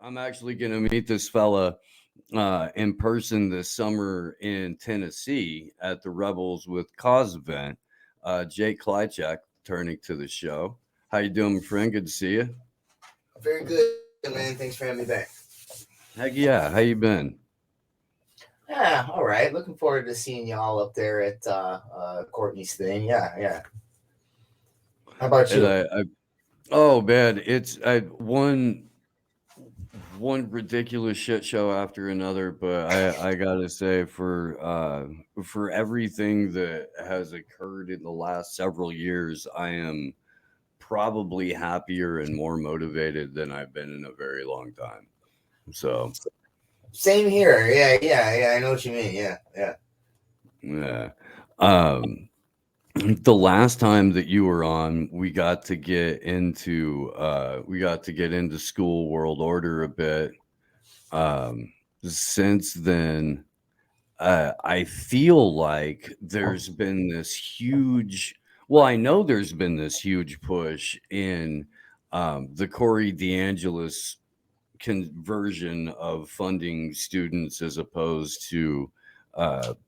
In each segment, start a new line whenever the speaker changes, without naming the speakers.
I'm actually going to meet this fella in person this summer in Tennessee at the Rebels with Cause event. Jake Klychak turning to the show. How you doing, my friend? Good to see you.
Very good, man. Thanks for having me back.
Heck yeah. How you been?
Yeah, all right. Looking forward to seeing y'all up there at Courtney's thing. Yeah. How about
And
you?
oh man, it's one ridiculous shit show after another. But I gotta say, for everything that has occurred in the last several years, I am probably happier and more motivated than I've been in a very long time. So,
Same here. Yeah. I know what you mean. Yeah.
yeah. Um, the last time that you were on, we got to get into school world order a bit. Um, since then, I feel like there's been this huge. Well, I know there's been this huge push in the Corey DeAngelis conversion of funding students as opposed to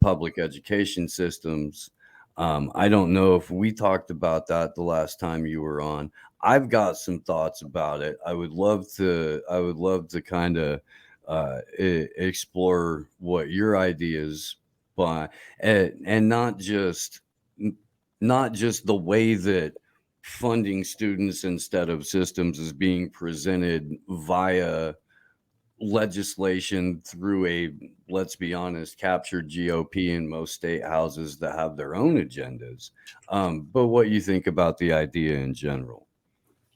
public education systems. I don't know if we talked about that the last time you were on. I've got some thoughts about it. I would love to. I would love to kind of explore what your ideas, but and not just the way that funding students instead of systems is being presented via legislation through a, let's be honest, captured GOP in most state houses that have their own agendas. But what you think about the idea in general,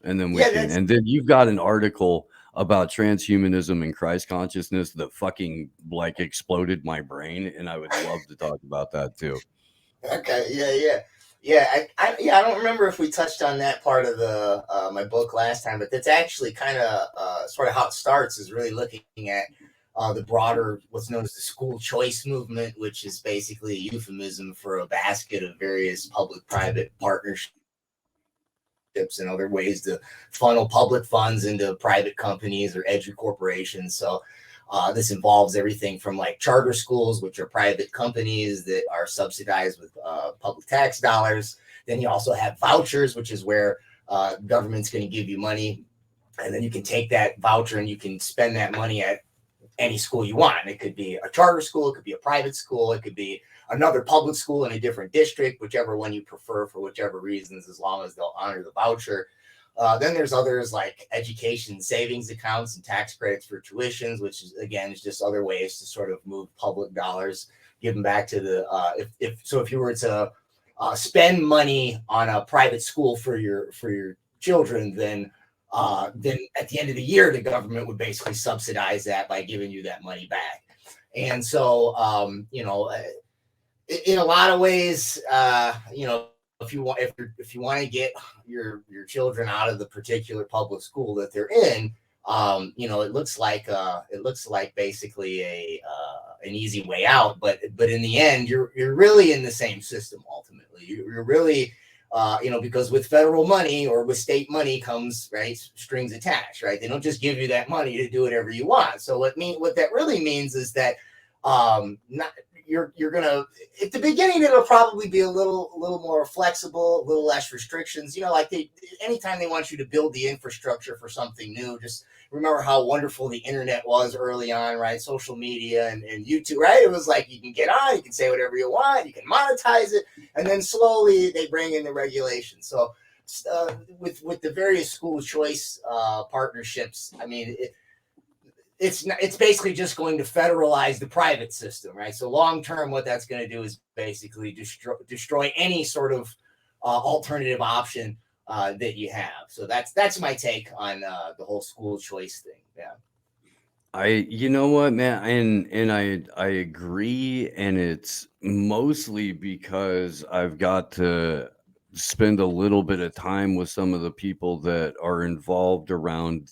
and then we
Yeah,
can,
that's
and then you've got an article about transhumanism and Christ consciousness that fucking like exploded my brain, and I would love to talk about that too.
okay. Yeah. I don't remember if we touched on that part of the my book last time, but that's actually kind of sort of how it starts. Is really looking at the broader, what's known as the school choice movement, which is basically a euphemism for a basket of various public-private partnerships and other ways to funnel public funds into private companies or corporations. So this involves everything from like charter schools, which are private companies that are subsidized with public tax dollars. Then you also have vouchers, which is where government's going to give you money, and then you can take that voucher and you can spend that money at any school you want. It could be a charter school, it could be a private school, it could be another public school in a different district, whichever one you prefer for whichever reasons, as long as they'll honor the voucher. Then there's others like education savings accounts and tax credits for tuitions, which is again is just other ways to sort of move public dollars, give them back to the if you were to spend money on a private school for your children, then at the end of the year, the government would basically subsidize that by giving you that money back. And so, in a lot of ways, if you want to get your children out of the particular public school that they're in, it looks like basically a an easy way out, but in the end, you're really in the same system ultimately. You're really because with federal money or with state money comes right strings attached, right? They don't just give you that money to do whatever you want. So what that really means is that not you're gonna at the beginning it'll probably be a little more flexible, a little less restrictions. Like anytime they want you to build the infrastructure for something new, just remember how wonderful the internet was early on, right? Social media and YouTube, right? It was like you can get on, you can say whatever you want, you can monetize it, and then slowly they bring in the regulations. So with the various school choice partnerships, I mean, it's basically just going to federalize the private system, right? So long term, what that's going to do is basically destroy any sort of alternative option that you have. So that's my take on the whole school choice thing. Yeah.
You know what, man, and I agree, and it's mostly because I've got to spend a little bit of time with some of the people that are involved around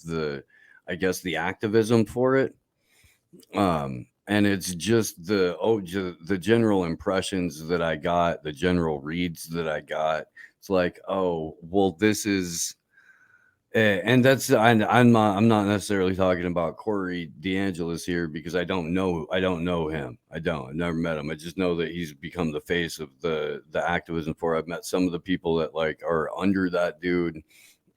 I guess, the activism for it. And it's just the general impressions that I got, the general reads that I got. It's like, oh, well, And that's I'm not necessarily talking about Corey DeAngelis here because I don't know him. I've never met him. I just know that he's become the face of the activism for. I've met some of the people that like are under that dude,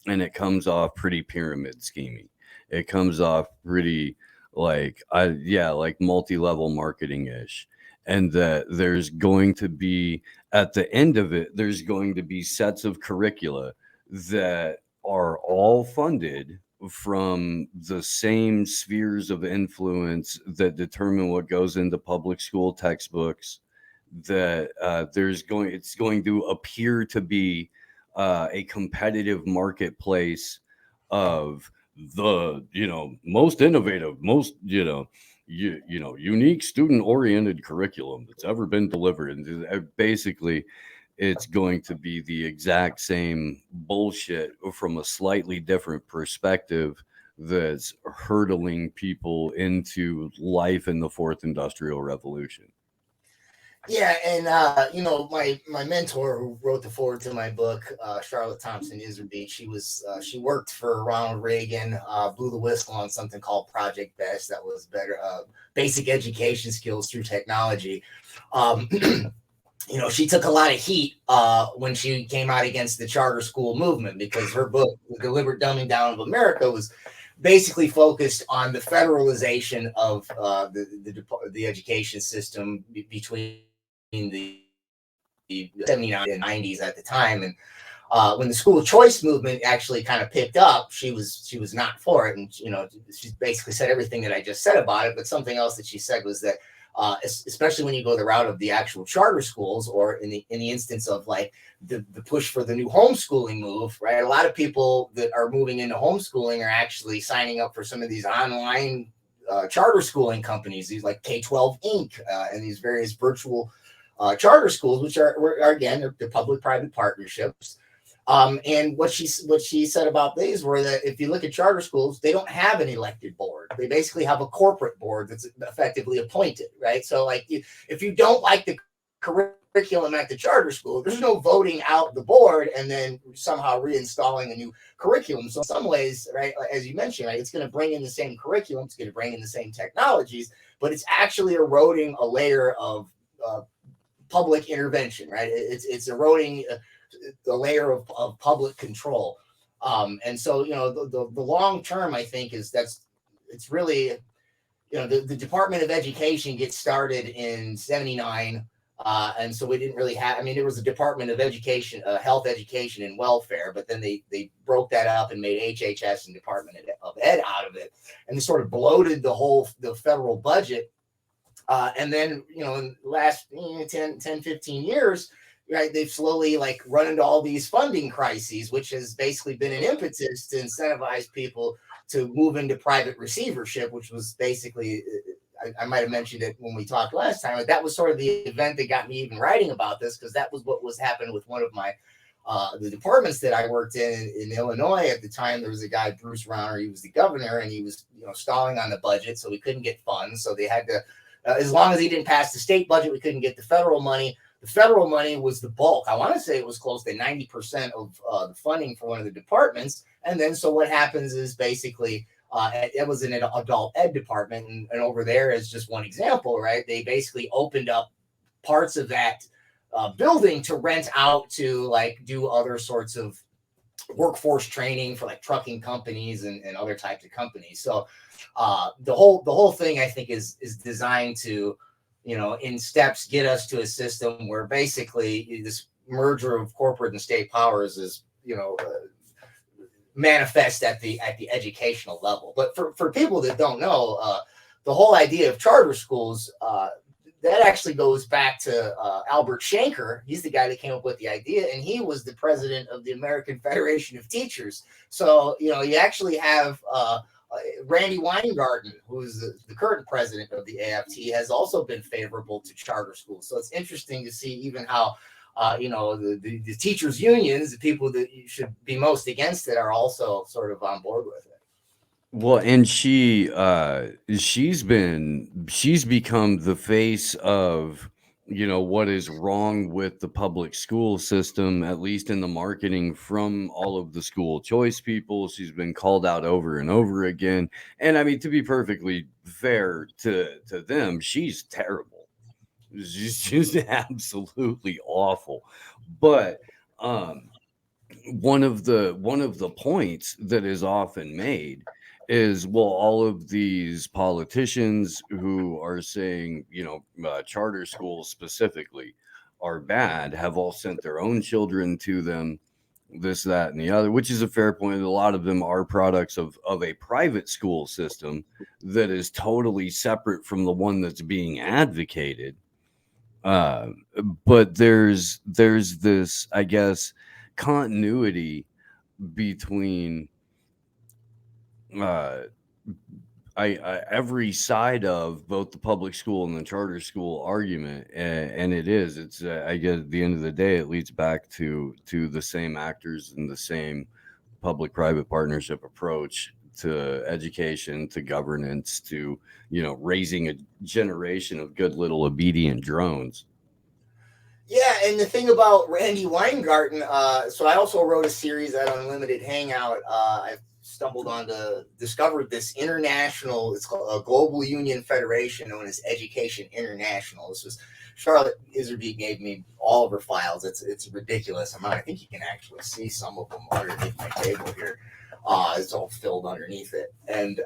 and it comes off pretty pyramid scheming. It comes off pretty like like multi-level marketing ish, and that there's going to be at the end of it, there's going to be sets of curricula that are all funded from the same spheres of influence that determine what goes into public school textbooks. That it's going to appear to be a competitive marketplace of the most innovative, most unique student oriented curriculum that's ever been delivered, and basically it's going to be the exact same bullshit from a slightly different perspective that's hurtling people into life in the fourth industrial revolution.
Yeah, and my mentor who wrote the forward to my book, Charlotte Thompson Iserbyt, she worked for Ronald Reagan, blew the whistle on something called Project Best that was better basic education skills through technology. She took a lot of heat when she came out against the charter school movement because her book, The Deliberate Dumbing Down of America, was basically focused on the federalization of the education system between the 79 and 90s at the time. And when the school choice movement actually kind of picked up, she was not for it. And, she basically said everything that I just said about it. But something else that she said was that especially when you go the route of the actual charter schools, or in the instance of like the push for the new homeschooling move, right? A lot of people that are moving into homeschooling are actually signing up for some of these online charter schooling companies, these like K-12 Inc. And these various virtual charter schools, which are again, they're public-private partnerships. And what she said about these were that if you look at charter schools, they don't have an elected board. They basically have a corporate board that's effectively appointed, right? So like if you don't like the curriculum at the charter school, there's no voting out the board and then somehow reinstalling a new curriculum. So in some ways, right, as you mentioned, right, it's going to bring in the same curriculum, it's going to bring in the same technologies, but it's actually eroding a layer of public intervention, right? It's eroding the layer of public control. And so, the long term, I think, it's really, the Department of Education gets started in 79. And so we didn't really have, it was a Department of Education, Health, Education, and Welfare, but then they broke that up and made HHS and Department of Ed out of it. And they sort of bloated the federal budget. And then, in the last 10, 15 years, right, they've slowly like run into all these funding crises, which has basically been an impetus to incentivize people to move into private receivership, which was basically, I might have mentioned it when we talked last time, but that was sort of the event that got me even writing about this, because that was what was happening with one of my the departments that I worked in Illinois at the time. There was a guy, Bruce Rauner, he was the governor, and he was stalling on the budget, so we couldn't get funds. So they had to, as long as he didn't pass the state budget, we couldn't get the federal money. The federal money was the bulk. I want to say it was close to 90% of the funding for one of the departments. And then, so what happens is basically, it was an adult ed department. And over there is just one example, right? They basically opened up parts of that building to rent out to like do other sorts of workforce training for like trucking companies and other types of companies. So the whole thing, I think, is designed to, in steps, get us to a system where basically this merger of corporate and state powers is, manifest at the educational level. But for people that don't know, the whole idea of charter schools, that actually goes back to Albert Shanker. He's the guy that came up with the idea, and he was the president of the American Federation of Teachers. So, you actually have Randy Weingarten, who's the current president of the AFT, has also been favorable to charter schools. So it's interesting to see even how, the teachers' unions, the people that you should be most against it, are also sort of on board with it.
Well, and she's become the face of what is wrong with the public school system, at least in the marketing from all of the school choice people. She's been called out over and over again. And I mean, to be perfectly fair to them, she's terrible. She's just absolutely awful. But um one of the points that is often made is, well, all of these politicians who are saying, charter schools specifically are bad, have all sent their own children to them, this, that, and the other, which is a fair point. A lot of them are products of a private school system that is totally separate from the one that's being advocated. uh, but there's this, I guess, continuity between uh, every side of both the public school and the charter school argument, and it's I guess at the end of the day, it leads back to the same actors and the same public-private partnership approach to education, to governance, to raising a generation of good little obedient drones.
Yeah, and the thing about Randy Weingarten, so I also wrote a series at Unlimited Hangout. I stumbled discovered this international, it's called a Global Union Federation known as Education International. This was Charlotte Iserby gave me all of her files. It's a ridiculous amount. I think you can actually see some of them underneath my table here. It's all filled underneath it. And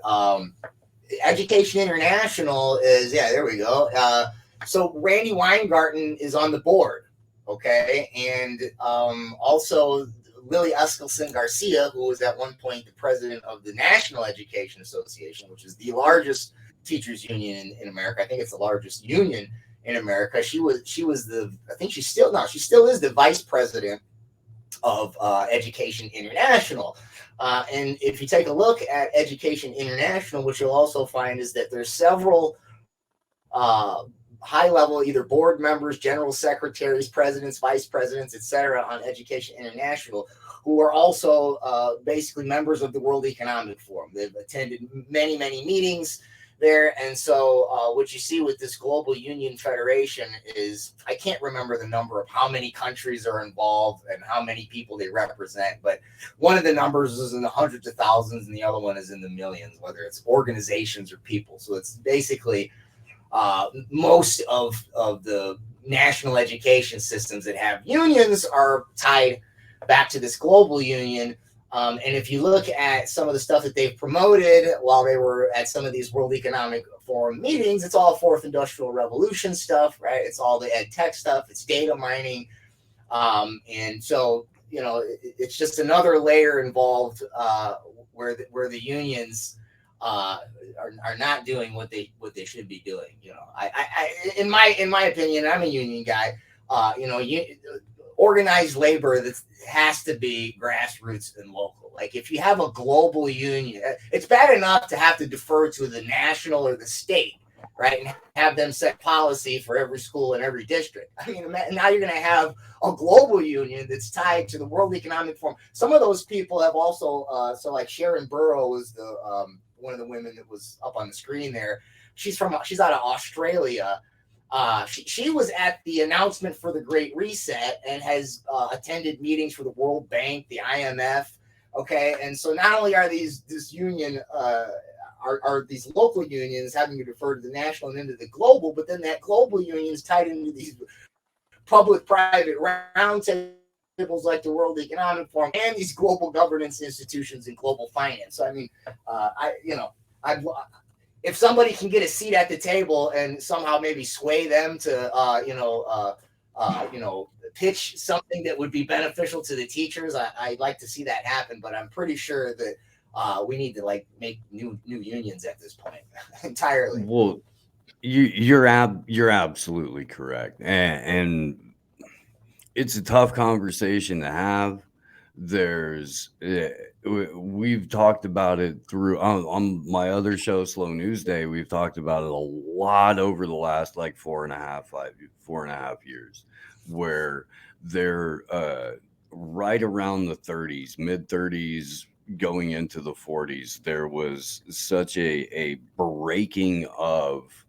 Education International is, yeah, there we go. So Randy Weingarten is on the board, okay, and also Lily Eskelsen Garcia, who was at one point the president of the National Education Association, which is the largest teachers union in America. I think it's the largest union in America. She was I think she still is the vice president of Education International. And if you take a look at Education International, what you'll also find is that there's several high level, either board members, general secretaries, presidents, vice presidents, etc., on Education International, who are also basically members of the World Economic Forum. They've attended many, many meetings there. And so what you see with this Global Union Federation is, I can't remember the number of how many countries are involved and how many people they represent, but one of the numbers is in the hundreds of thousands and the other one is in the millions, whether it's organizations or people. So it's basically most of the national education systems that have unions are tied back to this global union. And if you look at some of the stuff that they've promoted while they were at some of these World Economic Forum meetings, it's all fourth industrial revolution stuff, right? It's all the ed tech stuff. It's data mining. And so, it's just another layer involved where the unions are not doing what they should be doing. In my opinion, I'm a union guy. Organized labor that has to be grassroots and local. Like if you have a global union, it's bad enough to have to defer to the national or the state, right, and have them set policy for every school in every district. I mean, now you're going to have a global union that's tied to the World Economic Forum. Some of those people have also, so like Sharon Burrow was the one of the women that was up on the screen there. She's out of Australia. She was at the announcement for the Great Reset and has attended meetings for the World Bank, the IMF. Okay, and so not only are this union are these local unions having to defer to the national and into the global, but then that global union is tied into these public-private roundtables like the World Economic Forum and these global governance institutions and global finance. So I mean, if somebody can get a seat at the table and somehow maybe sway them to, pitch something that would be beneficial to the teachers, I'd like to see that happen. But I'm pretty sure that we need to make new unions at this point entirely.
Well, you're absolutely correct, and it's a tough conversation to have. We've talked about it through on my other show, Slow News Day. We've talked about it a lot over the last 4.5 years, where they're right around the 30s, mid 30s, going into the 40s. There was such a breaking of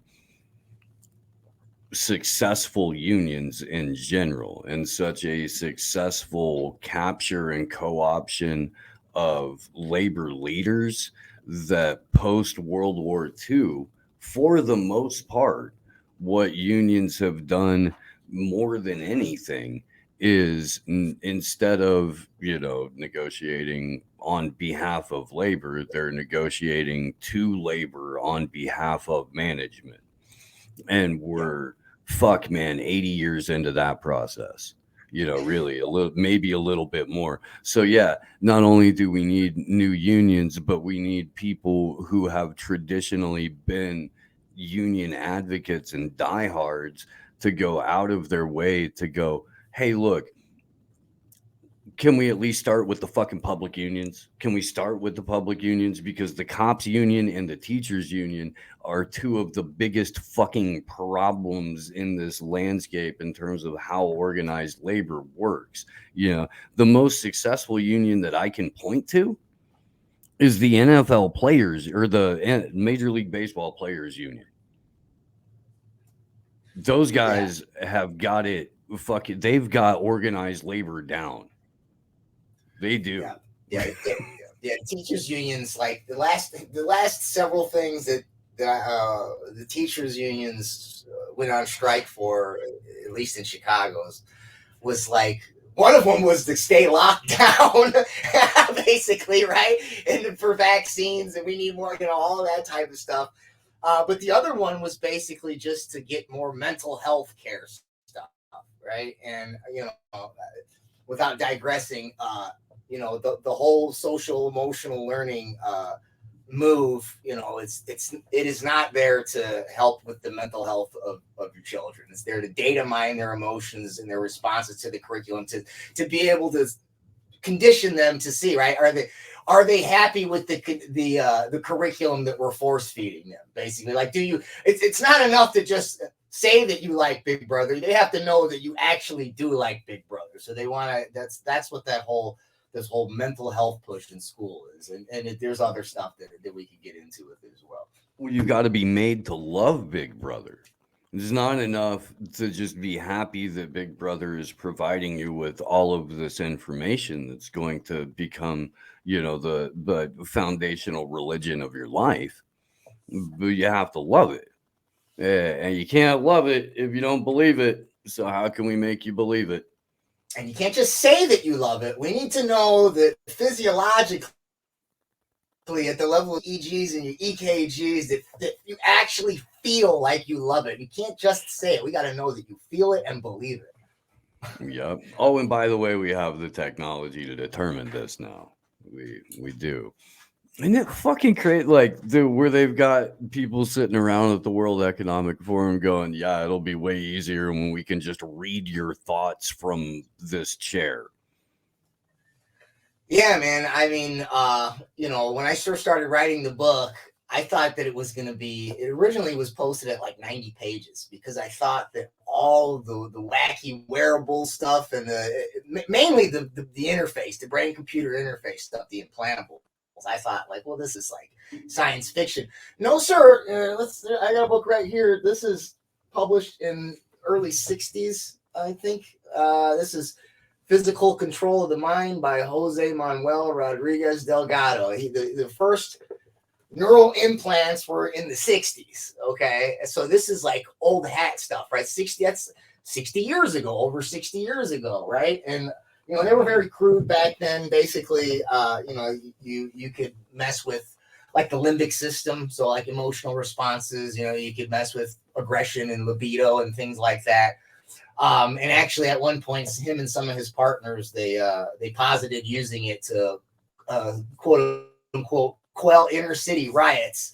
successful unions in general and such a successful capture and co-option of labor leaders that post World War II, for the most part, what unions have done more than anything is instead of, negotiating on behalf of labor, they're negotiating to labor on behalf of management. And
Yeah.
we're, fuck, man, 80 years into that process, really a little, maybe a little bit more. So yeah, not only do we need new unions, but we need people who have traditionally been union advocates and diehards to go out of their way to go, hey, look, can we at least start with the fucking public unions? Can we start with the public unions? Because the cops union and the teachers union are two of the biggest fucking problems in this landscape in terms of how organized labor works. The most successful union that I can point to is the NFL players, or the Major League Baseball players union. Those guys have got it fucking, they've got organized labor down. They do.
Yeah. Teachers unions, like the last several things that the teachers unions went on strike for, at least in Chicago's, was like, one of them was to stay locked down, basically, right? And for vaccines, and we need more, all of that type of stuff. But the other one was basically just to get more mental health care stuff, right? And without digressing, the whole social emotional learning move, it is not there to help with the mental health of your children. It's there to data mine their emotions and their responses to the curriculum, to be able to condition them to see, right, are they happy with the curriculum that we're force feeding them, basically. Like, it's not enough to just say that you like Big Brother. They have to know that you actually do like Big Brother. So they want to, that's what this whole mental health push in school is. And there's other stuff that we could get into with it as well.
Well, you got to be made to love Big Brother. It's not enough to just be happy that Big Brother is providing you with all of this information that's going to become, the foundational religion of your life. But you have to love it. And you can't love it if you don't believe it. So how can we make you believe it?
And you can't just say that you love it. We need to know that physiologically, at the level of EGs and your EKGs, that you actually feel like you love it. You can't just say it. We got to know that you feel it and believe it.
Yep. Oh, and by the way, we have the technology to determine this now. We do. And it fucking crazy, like where they've got people sitting around at the World Economic Forum going, yeah, it'll be way easier when we can just read your thoughts from this chair.
Yeah, man. I mean, when I first started writing the book, I thought that it was going to be, it originally was posted at like 90 pages because I thought that all the wacky wearable stuff and mainly the interface, the brain computer interface stuff, the implantable, I thought, like, well, this is like science fiction. No, sir. I got a book right here. This is published in early 60s, I think. This is Physical Control of the Mind by Jose Manuel Rodriguez Delgado. The first neural implants were in the 60s. Okay. So this is like old hat stuff, right? That's 60 years ago, over 60 years ago, right? And they were very crude back then. Basically, you could mess with like the limbic system, so like emotional responses. You could mess with aggression and libido and things like that. And actually, at one point, him and some of his partners, they posited using it to quote unquote quell inner city riots.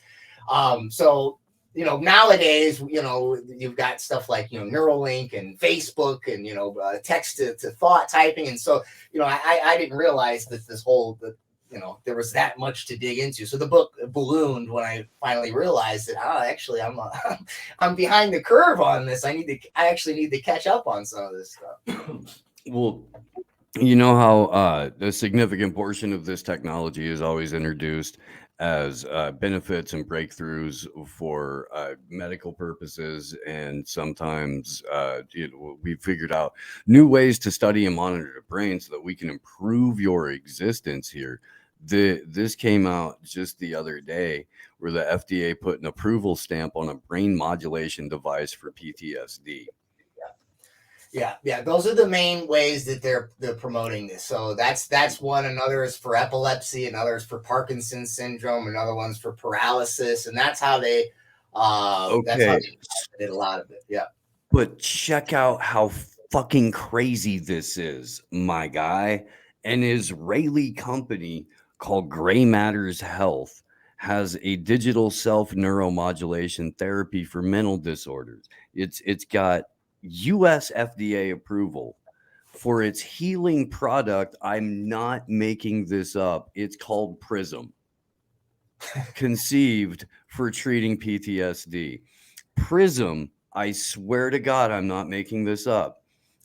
So nowadays, you've got stuff like, Neuralink and Facebook and, text to thought typing. And so, I didn't realize that there was that much to dig into. So the book ballooned when I finally realized that, actually I'm behind the curve on this. I actually need to catch up on some of this stuff.
Well, you know how a significant portion of this technology is always introduced as benefits and breakthroughs for medical purposes, and sometimes we figured out new ways to study and monitor the brain so that we can improve your existence here. This came out just the other day, where the FDA put an approval stamp on a brain modulation device for PTSD.
Yeah. Those are the main ways that they're promoting this. So that's one. Another is for epilepsy. Another is for Parkinson's syndrome. Another one's for paralysis. And that's how they
Okay,
did a lot of it. Yeah.
but check out how fucking crazy this is, my guy. An Israeli company called Gray Matters Health has a digital self neuromodulation therapy for mental disorders. It's got US FDA approval for its healing product. I'm not making this up. It's called Prism, conceived for treating PTSD. Prism, I swear to God, I'm not making this up,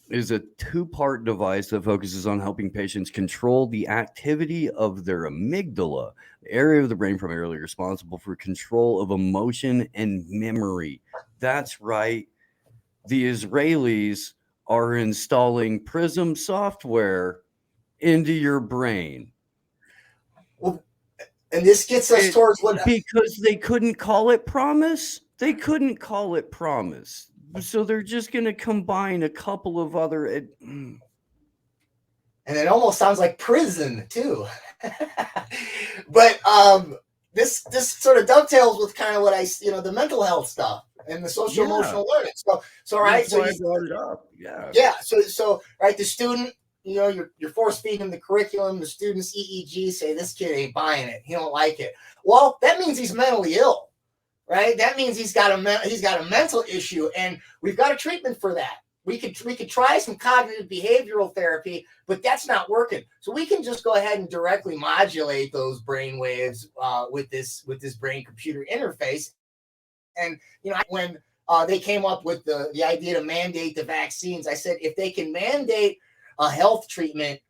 is a two-part device that focuses on helping patients control the activity of their amygdala, the area of the brain primarily responsible for control of emotion and memory. That's right. The Israelis are installing Prism software into your brain.
Well, and this gets us towards what,
because they couldn't call it Promise. They couldn't call it Promise. So they're just going to combine a couple of other.
And it almost sounds like prison too. But this sort of dovetails with kind of what the mental health stuff and the social emotional learning. So right.
So I brought it up. Yeah.
Yeah. So right, the student, you're force feeding him the curriculum. The student's EEG say this kid ain't buying it. He don't like it. Well, that means he's mentally ill, right? That means he's got a mental issue, and we've got a treatment for that. We could try some cognitive behavioral therapy, but that's not working. So we can just go ahead and directly modulate those brain waves with this brain computer interface. And when they came up with the idea to mandate the vaccines, I said if they can mandate a health treatment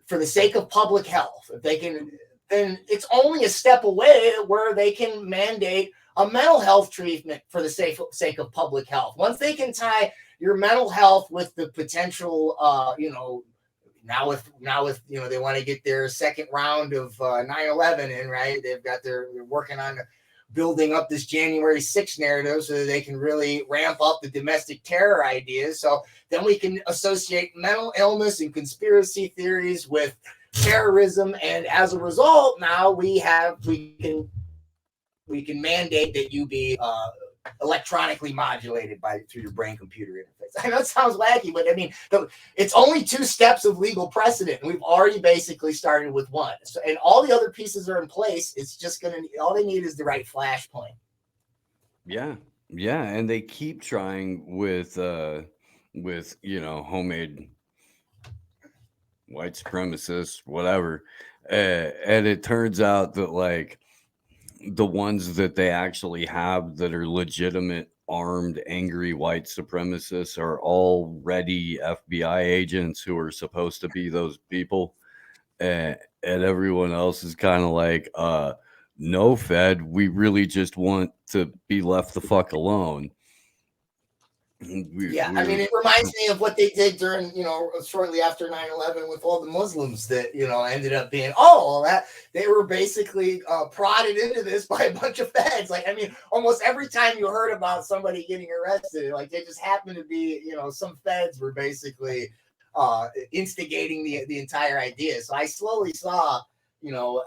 for the sake of public health, if they can, then it's only a step away where they can mandate a mental health treatment for the sake of public health. Once they can tie your mental health with the potential, now if they want to get their second round of 9/11 in, right? They're working on building up this January 6th narrative so that they can really ramp up the domestic terror ideas. So then we can associate mental illness and conspiracy theories with terrorism, and as a result, now we can mandate that you be electronically modulated through your brain computer interface. I know it sounds wacky, but I mean, it's only 2 steps of legal precedent, and we've already basically started with 1. So, and all the other pieces are in place. It's just all they need is the right flashpoint.
Yeah, and they keep trying with homemade white supremacists, whatever, and it turns out that like the ones that they actually have that are legitimate armed angry white supremacists are already FBI agents who are supposed to be those people, and everyone else is kind of like no, Fed, we really just want to be left the fuck alone.
I mean, it reminds me of what they did during, shortly after 9/11 with all the Muslims that, ended up being, that they were basically prodded into this by a bunch of feds. Like, I mean, almost every time you heard about somebody getting arrested, like they just happened to be, some feds were basically instigating the entire idea. So I slowly saw,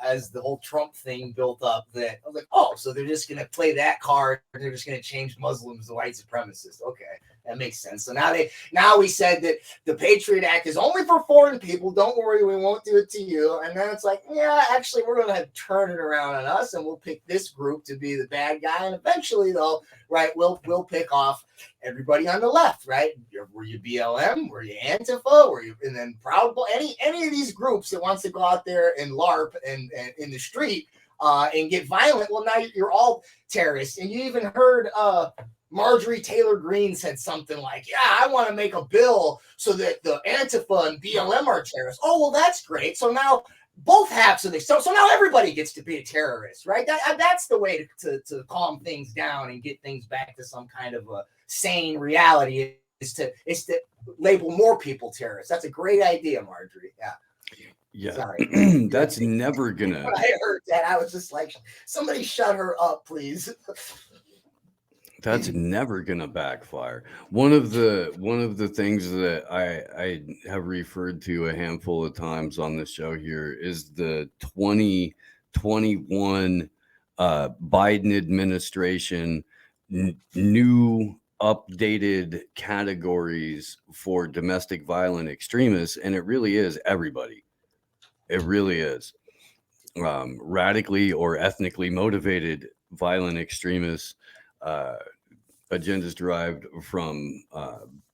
as the whole Trump thing built up, that I was like, so they're just going to play that card. They're just going to change Muslims to white supremacists. Okay, that makes sense. So now we said that the Patriot Act is only for foreign people. Don't worry, we won't do it to you. And then it's like, yeah, actually, we're going to turn it around on us, and we'll pick this group to be the bad guy. And eventually, though, right, we'll pick off everybody on the left, right? Were you BLM? Were you Antifa? And then Proud Boy? Any of these groups that wants to go out there and LARP and in the street and get violent? Well, now you're all terrorists. And you even heard Marjorie Taylor Greene said something like, "Yeah, I want to make a bill so that the Antifa and BLM are terrorists." Oh, well, that's great. So now both halves of this. So now everybody gets to be a terrorist, right? That's the way to calm things down and get things back to some kind of a sane reality. Is to label more people terrorists. That's a great idea, Marjorie. Yeah.
Yeah,
Sorry.
that's never gonna.
When I heard that, I was just like, somebody shut her up, please.
That's never gonna backfire. One of the things that I have referred to a handful of times on the show here is the 2021 Biden administration new updated categories for domestic violent extremists, and it really is everybody. It really is. Radically or ethnically motivated violent extremists, agendas derived from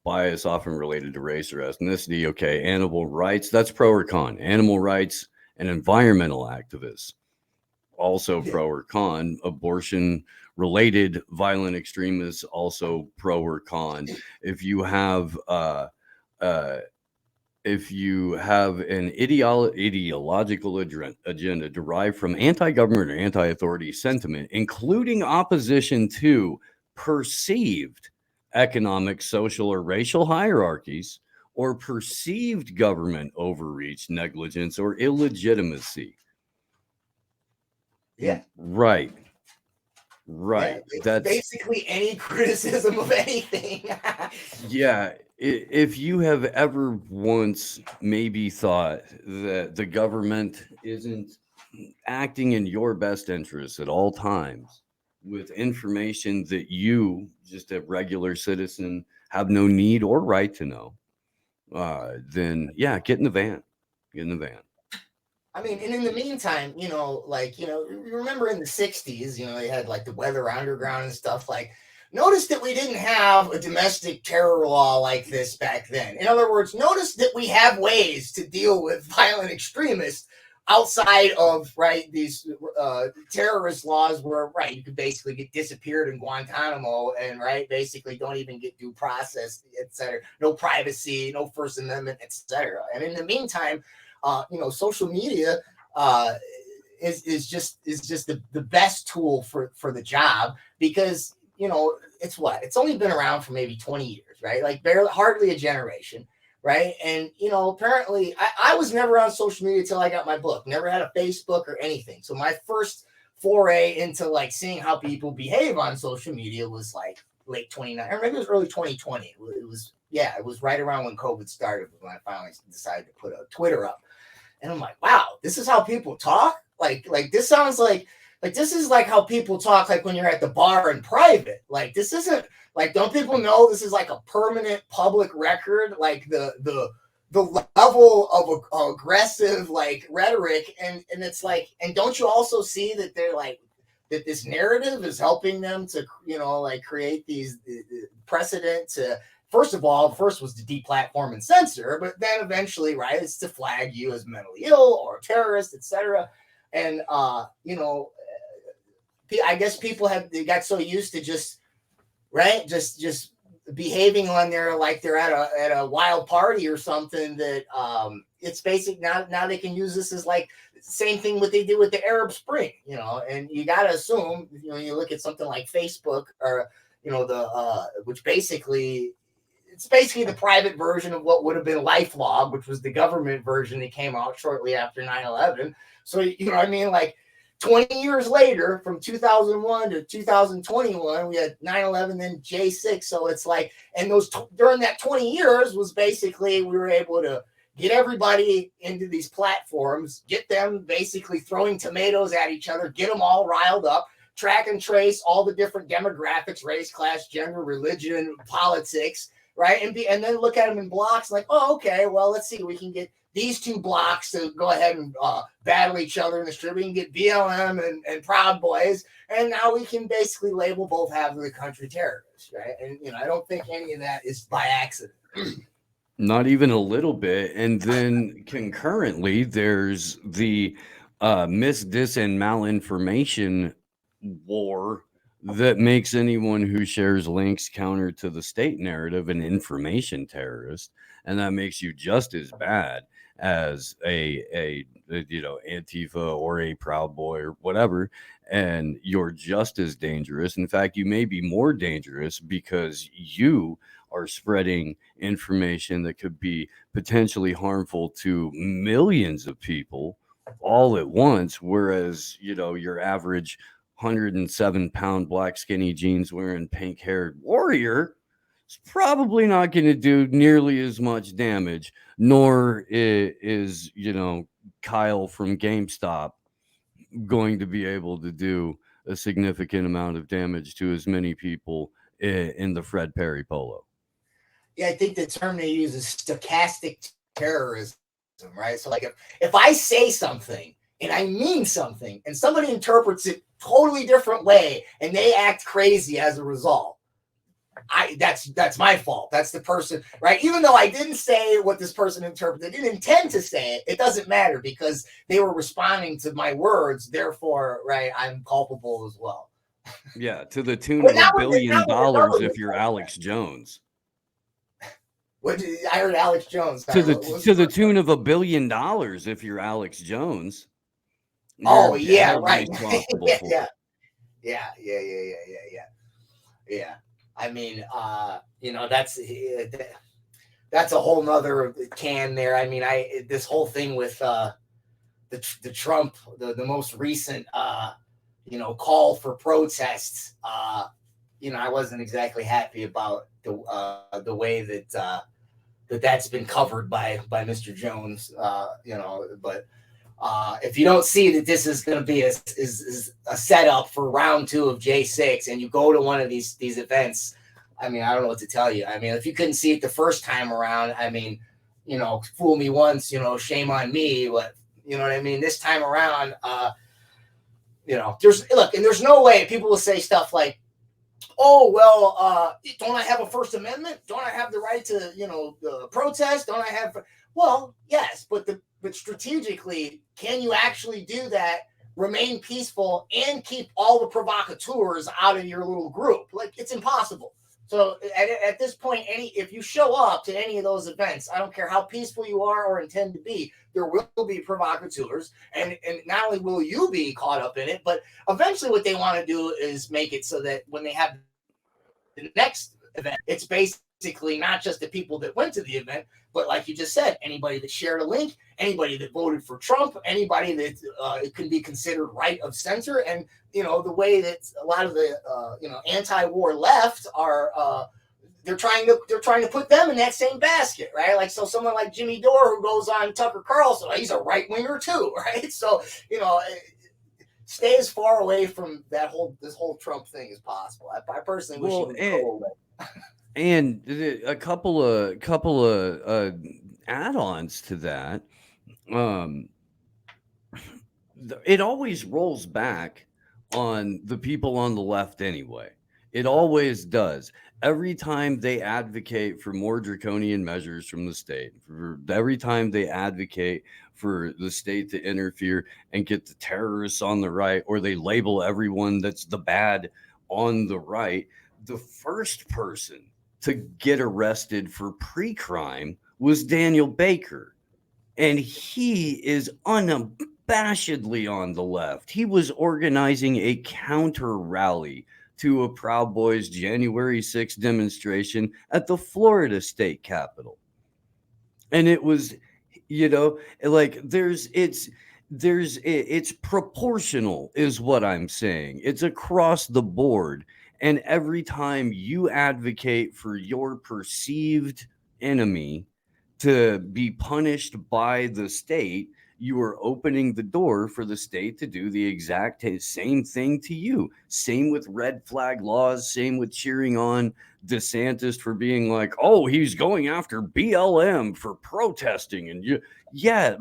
bias often related to race or ethnicity. Okay, animal rights, that's pro or con. Animal rights and environmental activists, also pro or con. Abortion related violent extremists, also pro or con. If you have an ideological agenda derived from anti-government or anti-authority sentiment, including opposition to perceived economic, social, or racial hierarchies, or perceived government overreach, negligence, or illegitimacy.
Yeah.
Right.
Yeah,
That's
basically any criticism of anything.
yeah. If you have ever once maybe thought that the government isn't acting in your best interest at all times with information that you, just a regular citizen, have no need or right to know, then yeah, get in the van. Get in the van.
I mean, and in the meantime, you remember in the 60s, they had like the Weather Underground and stuff. Like, notice that we didn't have a domestic terror law like this back then. In other words, notice that we have ways to deal with violent extremists outside of, right, these terrorist laws where, right, you could basically get disappeared in Guantanamo and, right, basically don't even get due process, et cetera. No privacy, no First Amendment, et cetera. And in the meantime, social media is just the best tool for the job, because it's only been around for maybe 20 years, right? Like hardly a generation, right? And apparently I was never on social media until I got my book. Never had a Facebook or anything. So my first foray into like seeing how people behave on social media was like late 2019, or maybe it was early 2020. It was right around when COVID started when I finally decided to put a Twitter up. And I'm like, wow, this is how people talk? Like this sounds like this is like how people talk like when you're at the bar in private. Like this isn't like, don't people know this is like a permanent public record? Like the level of aggressive like rhetoric, and it's like, and don't you also see that they're like that this narrative is helping them to like create these precedent to, first was to deplatform and censor, but then eventually, right, it's to flag you as mentally ill or a terrorist, etc. And I guess they got so used to just behaving on there like they're at a wild party or something that it's basic. Now they can use this as like same thing what they did with the Arab Spring, and you got to assume, you look at something like Facebook or which basically. It's basically the private version of what would have been LifeLog, which was the government version that came out shortly after 9/11. So, you know what I mean? Like 20 years later, from 2001 to 2021, we had 9/11, then J6. So it's like, and during that 20 years was basically, we were able to get everybody into these platforms, get them basically throwing tomatoes at each other, get them all riled up, track and trace all the different demographics, race, class, gender, religion, politics, right? And then look at them in blocks like, oh, okay, well, let's see, we can get these two blocks to go ahead and battle each other in the street. We can get BLM and Proud Boys, and now we can basically label both halves of the country terrorists, right? And I don't think any of that is by accident.
Not even a little bit. And then concurrently, there's the mis, dis, and malinformation war that makes anyone who shares links counter to the state narrative an information terrorist, and that makes you just as bad. as a Antifa or a Proud Boy or whatever, and you're just as dangerous. In fact, you may be more dangerous because you are spreading information that could be potentially harmful to millions of people all at once, whereas your average 107-pound black skinny jeans wearing pink haired warrior is probably not going to do nearly as much damage, nor is Kyle from GameStop going to be able to do a significant amount of damage to as many people in the Fred Perry polo.
Yeah, I think the term they use is stochastic terrorism, right? So like if I say something and I mean something and somebody interprets it totally different way and they act crazy as a result, that's my fault. That's the person, right? Even though I didn't say what this person interpreted, didn't intend to say it, it doesn't matter because they were responding to my words. Therefore, right, I'm culpable as well.
Yeah, to the tune of $1 billion if you're Alex Jones.
I heard Alex Jones.
To the tune of $1 billion if you're Alex Jones.
Oh yeah, right. Yeah. I mean, that's a whole nother can there. I mean, this whole thing with the Trump, the most recent call for protests. I wasn't exactly happy about the way that that's been covered by Mr. Jones. But if you don't see that this is going to be a setup for round 2 of J6, and you go to one of these events, I mean, I don't know what to tell you. I mean, if you couldn't see it the first time around, I mean, fool me once, shame on me. But you know what I mean? This time around, there's no way people will say stuff like, oh, well, don't I have a First Amendment? Don't I have the right to, protest? Don't I have? Well, yes, but strategically, can you actually do that, remain peaceful, and keep all the provocateurs out of your little group? Like, it's impossible. So at this point, if you show up to any of those events, I don't care how peaceful you are or intend to be, there will be provocateurs, and not only will you be caught up in it, but eventually what they want to do is make it so that when they have the next event, it's basically not just the people that went to the event, but like you just said, anybody that shared a link, anybody that voted for Trump, anybody that it can be considered right of censor. And the way that a lot of the anti-war left are they're trying to put them in that same basket, right? Like, so someone like Jimmy Dore, who goes on Tucker Carlson, he's a right winger too, right? So stay as far away from this whole Trump thing as possible. I personally wish he would go away.
And a couple of add-ons to that. It always rolls back on the people on the left anyway. It always does. Every time they advocate for more draconian measures from the state, every time they advocate for the state to interfere and get the terrorists on the right, or they label everyone that's the bad on the right, the first person to get arrested for pre-crime was Daniel Baker. And he is unabashedly on the left. He was organizing a counter rally to a Proud Boys January 6th demonstration at the Florida State Capitol. And it was, it's proportional is what I'm saying. It's across the board. And every time you advocate for your perceived enemy to be punished by the state, you are opening the door for the state to do the exact same thing to you. Same with red flag laws, same with cheering on DeSantis for being like, oh, he's going after BLM for protesting. And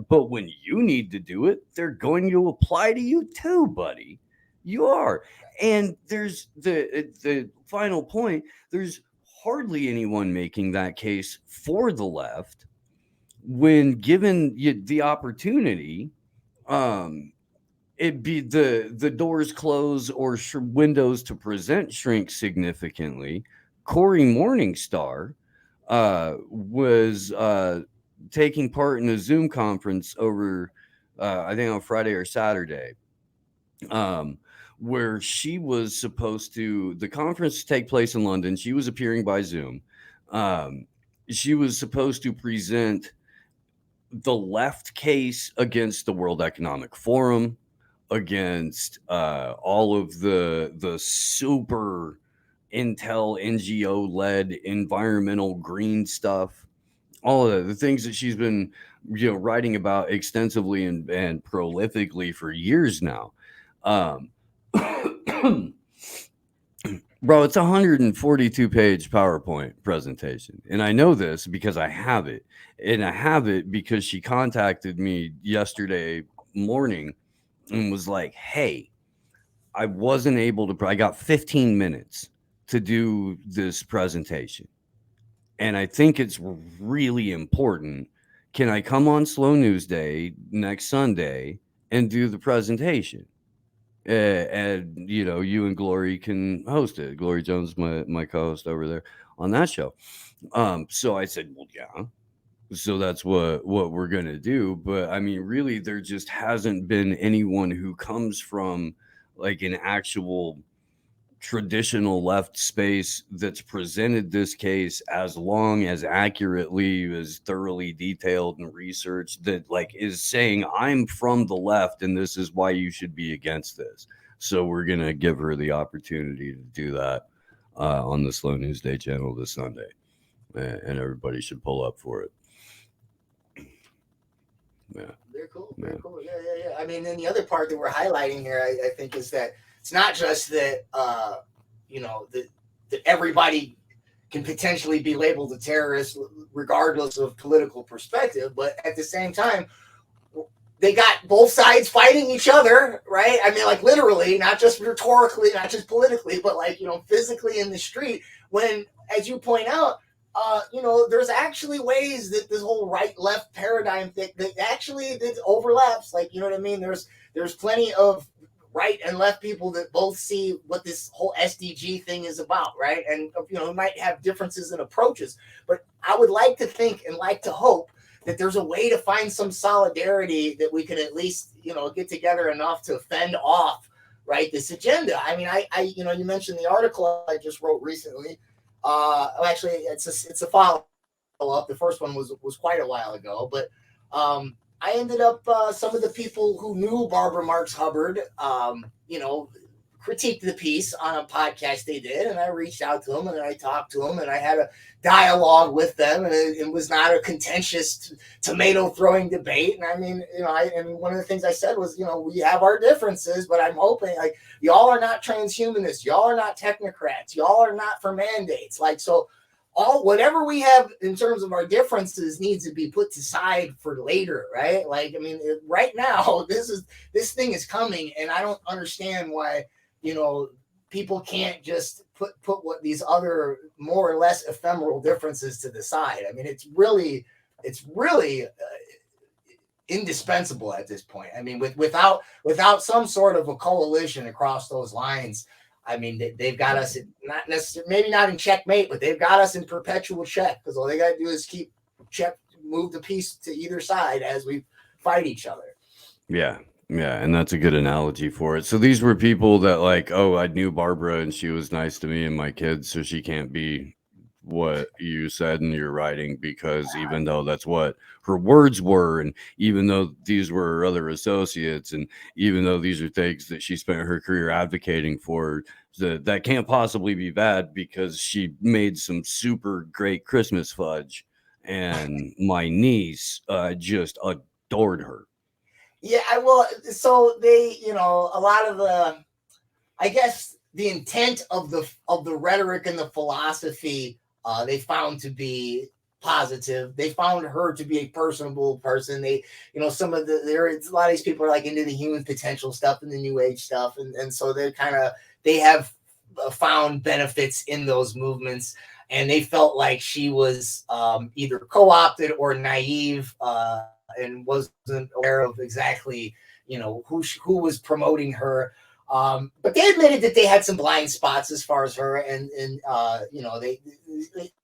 but when you need to do it, they're going to apply to you too, buddy. You are. And there's the final point. There's hardly anyone making that case for the left when given the opportunity. It be the doors close or windows to present shrink significantly. Cory Morningstar was taking part in a Zoom conference over, I think on Friday or Saturday, um, where she was supposed to, the conference take place in London. She was appearing by Zoom. Um, she was supposed to present the left case against the World Economic Forum, against all of the super Intel NGO led environmental green stuff, all of the things that she's been writing about extensively and prolifically for years now. Um, Bro, it's a 142 page PowerPoint presentation. And I know this because I have it. And I have it because she contacted me yesterday morning and was like, hey, I wasn't able to, I got 15 minutes to do this presentation. And I think it's really important. Can I come on Slow News Day next Sunday and do the presentation? And you and Glory can host it. Glory Jones, my co-host over there on that show. So I said, well, yeah. So that's what we're gonna do. But I mean, really, there just hasn't been anyone who comes from like an actual traditional left space that's presented this case as long, as accurately, as thoroughly detailed and researched, that like is saying, I'm from the left and this is why you should be against this. So we're gonna give her the opportunity to do that on the Slow News Day channel this Sunday, and everybody should pull up for it. Yeah,
Very cool. Very cool. Yeah. I mean, then the other part that we're highlighting here, I think, is that it's not just that that everybody can potentially be labeled a terrorist regardless of political perspective, but at the same time, they got both sides fighting each other, right? I mean, like literally, not just rhetorically, not just politically, but like, physically in the street. When, as you point out, there's actually ways that this whole right-left paradigm thing that actually that overlaps. Like, you know what I mean? There's plenty of right and left people that both see what this whole SDG thing is about, right? And might have differences in approaches, but I would like to think and like to hope that there's a way to find some solidarity that we can at least get together enough to fend off this agenda. I mean, I you mentioned the article I just wrote recently. Actually, it's a follow up. The first one was quite a while ago, but I ended up some of the people who knew Barbara Marx Hubbard, critiqued the piece on a podcast they did, and I reached out to them and I talked to them and I had a dialogue with them, and it was not a contentious tomato throwing debate. And I mean, one of the things I said was, we have our differences, but I'm hoping like y'all are not transhumanists, y'all are not technocrats, y'all are not for mandates. Like, so whatever we have in terms of our differences needs to be put aside for later, right? Like, I mean, right now, this thing is coming, and I don't understand why, people can't just put what these other more or less ephemeral differences to the side. I mean, it's really indispensable at this point. I mean, without some sort of a coalition across those lines, I mean, they've got us not necessarily, maybe not in checkmate, but they've got us in perpetual check, because all they got to do is move the piece to either side as we fight each other.
Yeah, and that's a good analogy for it. So these were people that like, oh, I knew Barbara and she was nice to me and my kids, so she can't be what you said in your writing, because even though that's what her words were, and even though these were her other associates, and even though these are things that she spent her career advocating for, that can't possibly be bad, because she made some super great Christmas fudge and my niece just adored her.
Yeah, so they, a lot of the, I guess the intent of the rhetoric and the philosophy, they found to be positive. They found her to be a personable person. They, some of a lot of these people are like into the human potential stuff and the new age stuff. And so they have found benefits in those movements. And they felt like she was either co-opted or naive, and wasn't aware of exactly, who was promoting her. But they admitted that they had some blind spots as far as her, and they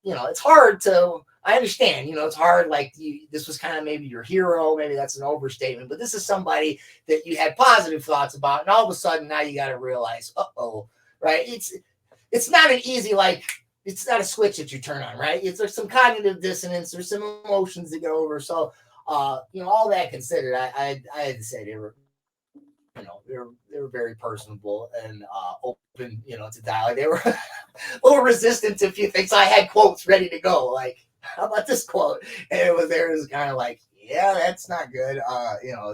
it's hard to. I understand, it's hard. Like this was kind of maybe your hero. Maybe that's an overstatement, but this is somebody that you had positive thoughts about, and all of a sudden now you got to realize, right? It's not an easy it's not a switch that you turn on, right? There's some cognitive dissonance, there's some emotions to get over. So, all that considered, I had to say they were very personable and open, to dialogue. They were a little resistant to a few things. So I had quotes ready to go, like, how about this quote? And it was kind of like, yeah, that's not good.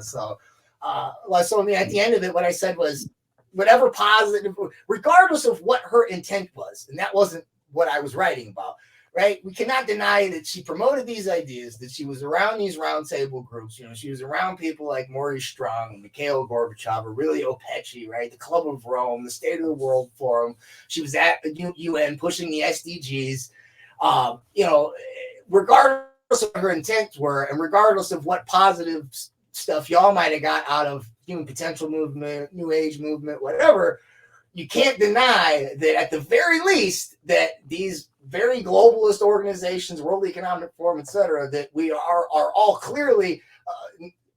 So at the end of it, what I said was whatever positive, regardless of what her intent was, and that wasn't what I was writing about, right? We cannot deny that she promoted these ideas, that she was around these roundtable groups. She was around people like Maurice Strong, Mikhail Gorbachev, Aurelio Pecci, right? The Club of Rome, the State of the World Forum. She was at the UN pushing the SDGs. Regardless of what her intents were, and regardless of what positive stuff y'all might have got out of human potential movement, New Age movement, whatever, you can't deny that at the very least that these very globalist organizations, World Economic Forum, etc., that we are all clearly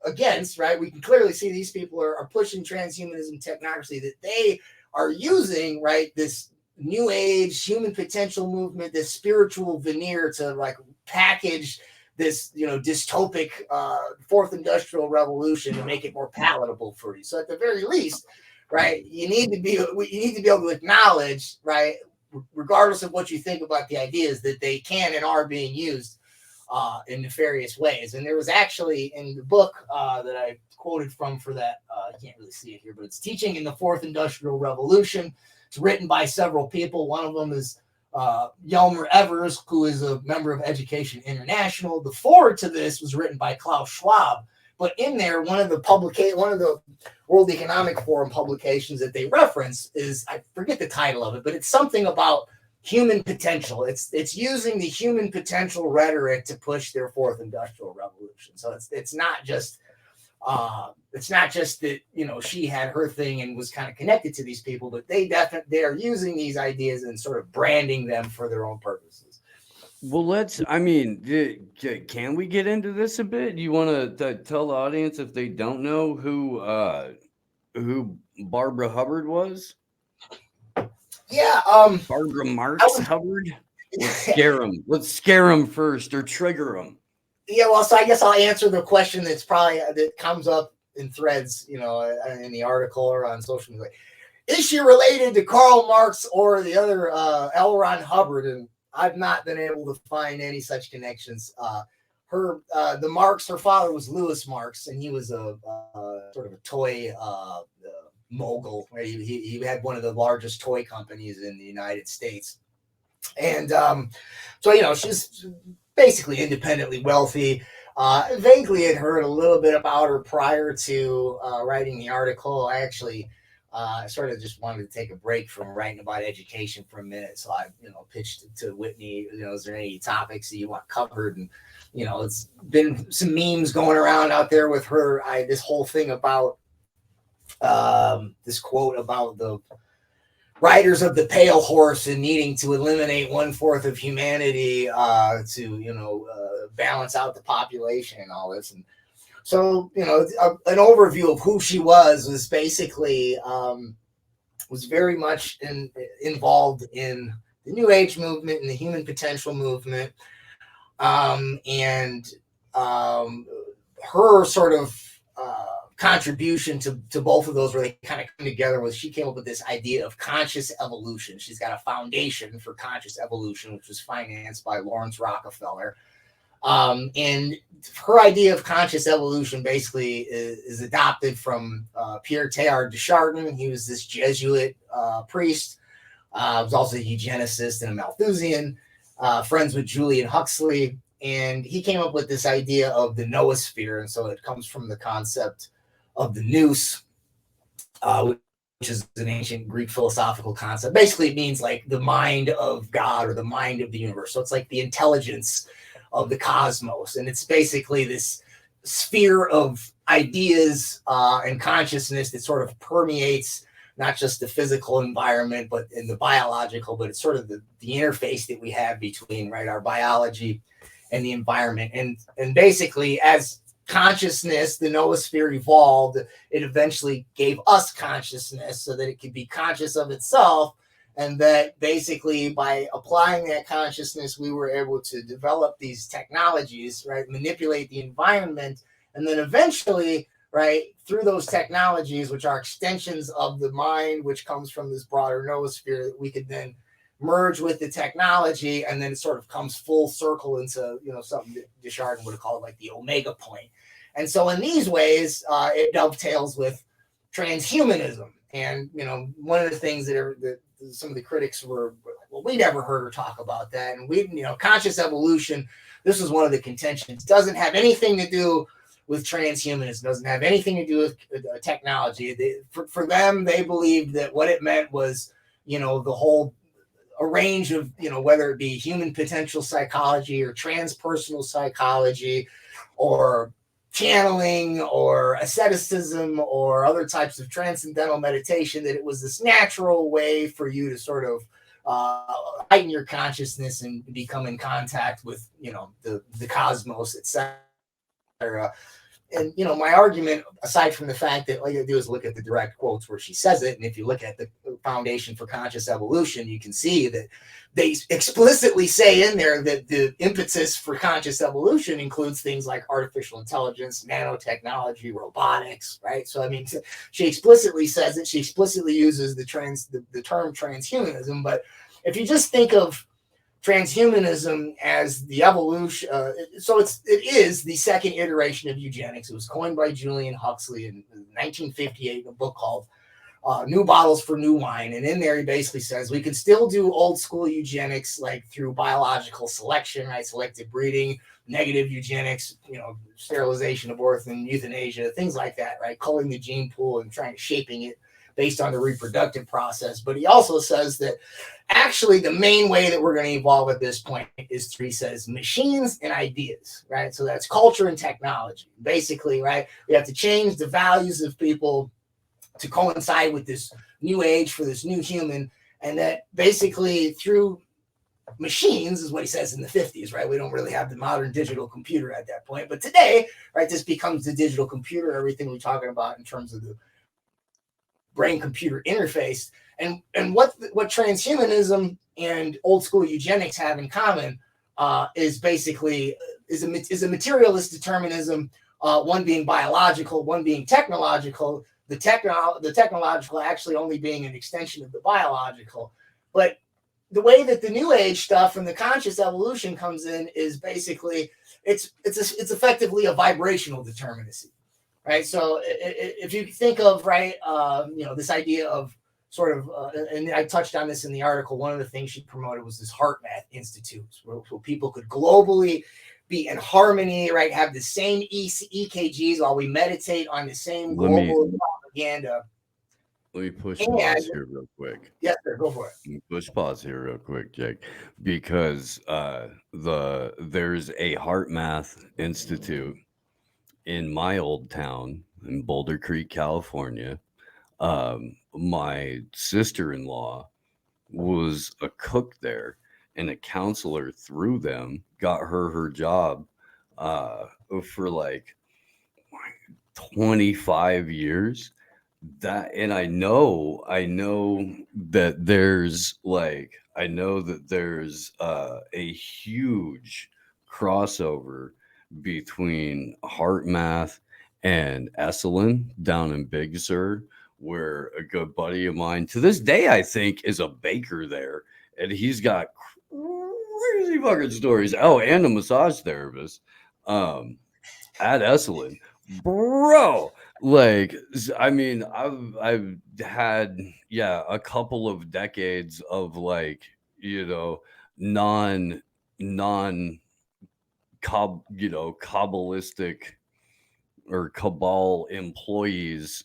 against, right? We can clearly see these people are pushing transhumanism, technocracy, that they are using, right, this New Age human potential movement, this spiritual veneer to package this dystopic fourth industrial revolution and make it more palatable for you. So at the very least, right, you need to be able to acknowledge, right, regardless of what you think about the ideas, that they can and are being used in nefarious ways. And there was actually in the book that I quoted from for that, I can't really see it here, but it's Teaching in the Fourth Industrial Revolution. It's written by several people. One of them is Yelmer Evers, who is a member of Education International. The foreword to this was written by Klaus Schwab. But in there, one of the World Economic Forum publications that they reference is, I forget the title of it, but it's something about human potential. It's using the human potential rhetoric to push their fourth industrial revolution. So it's not just that she had her thing and was kind of connected to these people, but they are using these ideas and sort of branding them for their own purposes.
Well, can we get into this a bit? You want to tell the audience, if they don't know, who Barbara Hubbard was?
Yeah.
Barbara Marx Hubbard? Let's scare them first, or trigger them.
Yeah, well, so I guess I'll answer the question that comes up in threads, in the article or on social media. Is she related to Karl Marx or the other L. Ron Hubbard? And I've not been able to find any such connections. Her father was Louis Marx, and he was a sort of a toy mogul. Right? He had one of the largest toy companies in the United States, and so she's basically independently wealthy. Vaguely had heard a little bit about her prior to writing the article. I actually sort of just wanted to take a break from writing about education for a minute. So I, pitched to Whitney, is there any topics that you want covered? And, it's been some memes going around out there with her. This whole thing about this quote about the riders of the pale horse and needing to eliminate 1/4 of humanity to balance out the population and all this. And so an overview of who she was basically was very much involved in the New Age movement and the human potential movement, and her sort of contribution to both of those, where they kind of come together, was she came up with this idea of conscious evolution. She's got a foundation for conscious evolution, which was financed by Lawrence Rockefeller. And her idea of conscious evolution basically is adopted from Pierre Teilhard de Chardin. He was this Jesuit priest, was also a eugenicist and a Malthusian, friends with Julian Huxley. And he came up with this idea of the noosphere. And so it comes from the concept of the nous, which is an ancient Greek philosophical concept. Basically, it means like the mind of God or the mind of the universe. So it's like the intelligence of the cosmos. And it's basically this sphere of ideas and consciousness that sort of permeates not just the physical environment, but in the biological, but it's sort of the interface that we have between, right, our biology and the environment. And basically, as consciousness, the noosphere evolved, it eventually gave us consciousness so that it could be conscious of itself. And that basically by applying that consciousness, we were able to develop these technologies, right, manipulate the environment, and then eventually, right, through those technologies, which are extensions of the mind, which comes from this broader noosphere, we could then merge with the technology, and then it sort of comes full circle into, you know, something that Desjardins would have called like the omega point. And so in these ways, it dovetails with transhumanism. And, you know, one of the things that some of the critics were like, well, we never heard her talk about that. And we, you know, conscious evolution, this was one of the contentions, doesn't have anything to do with transhumanism, doesn't have anything to do with technology. For them, they believed that what it meant was, you know, the whole a range of, you know, whether it be human potential psychology or transpersonal psychology or channeling or asceticism or other types of transcendental meditation, that it was this natural way for you to sort of heighten your consciousness and become in contact with, you know, the cosmos, etc. And, you know, my argument, aside from the fact that all you do is look at the direct quotes where she says it, and if you look at the Foundation for Conscious Evolution, you can see that they explicitly say in there that the impetus for conscious evolution includes things like artificial intelligence, nanotechnology, robotics, right? So, I mean, she explicitly says it. She explicitly uses the term transhumanism. But if you just think of transhumanism as the evolution, so it is the second iteration of eugenics. It was coined by Julian Huxley in 1958 in a book called New Bottles for New Wine. And in there, he basically says we can still do old school eugenics, like through biological selection, right? Selective breeding, negative eugenics, you know, sterilization of birth and euthanasia, things like that, right? Culling the gene pool and trying to shaping it based on the reproductive process. But he also says that actually the main way that we're going to evolve at this point is through, he says, machines and ideas, right? So that's culture and technology. Basically, right, we have to change the values of people to coincide with this new age for this new human. And that basically through machines is what he says in the 50s, right? We don't really have the modern digital computer at that point. But today, right, this becomes the digital computer, everything we're talking about in terms of the brain computer interface. And what transhumanism and old school eugenics have in common is basically is a materialist determinism, one being biological, one being technological, the technological actually only being an extension of the biological. But the way that the new age stuff and the conscious evolution comes in is basically it's effectively a vibrational determinacy. Right. So if you think of, right, you know, this idea of sort of, and I touched on this in the article, one of the things she promoted was this HeartMath Institute, where people could globally be in harmony, right, have the same EKGs while we meditate on the same global propaganda.
Let me push pause here real quick.
Yes, sir, go for it.
Let me push pause here real quick, Jake, because there's a HeartMath Institute in my old town in Boulder Creek, California. My sister-in-law was a cook there, and a counselor through them got her job for like 25 years. That, and I know that there's a huge crossover between HeartMath and Esalen down in Big Sur, where a good buddy of mine to this day, I think, is a baker there, and he's got crazy fucking stories. Oh, and a massage therapist at Esalen, bro. Like, I mean, I've had a couple of decades of, like, you know, non Kabbalistic or cabal employees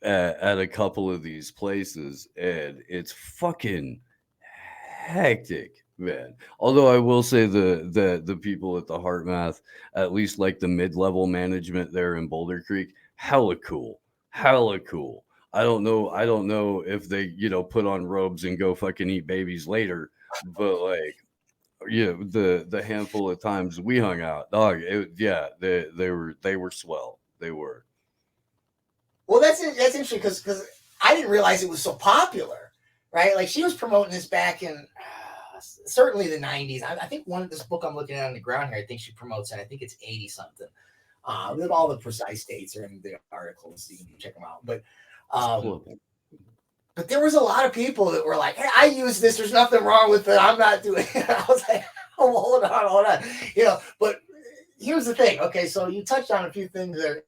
at a couple of these places, and it's fucking hectic, man. Although I will say the people at the HeartMath, at least like the mid-level management there in Boulder Creek, hella cool. I don't know. I don't know if they, put on robes and go fucking eat babies later, but like, yeah, the handful of times we hung out, dog, yeah, they were swell. They were.
Well, that's interesting because I didn't realize it was so popular, right? Like she was promoting this back in certainly the '90s. I think one of this book I'm looking at on the ground here, I think she promotes it. I think it's 80 something. With all the precise dates are in the articles, so you can check them out. Um, but there was a lot of people that were like, "Hey, I use this. There's nothing wrong with it. I'm not doing it." I was like, "Oh, hold on." But here's the thing. Okay, so you touched on a few things that are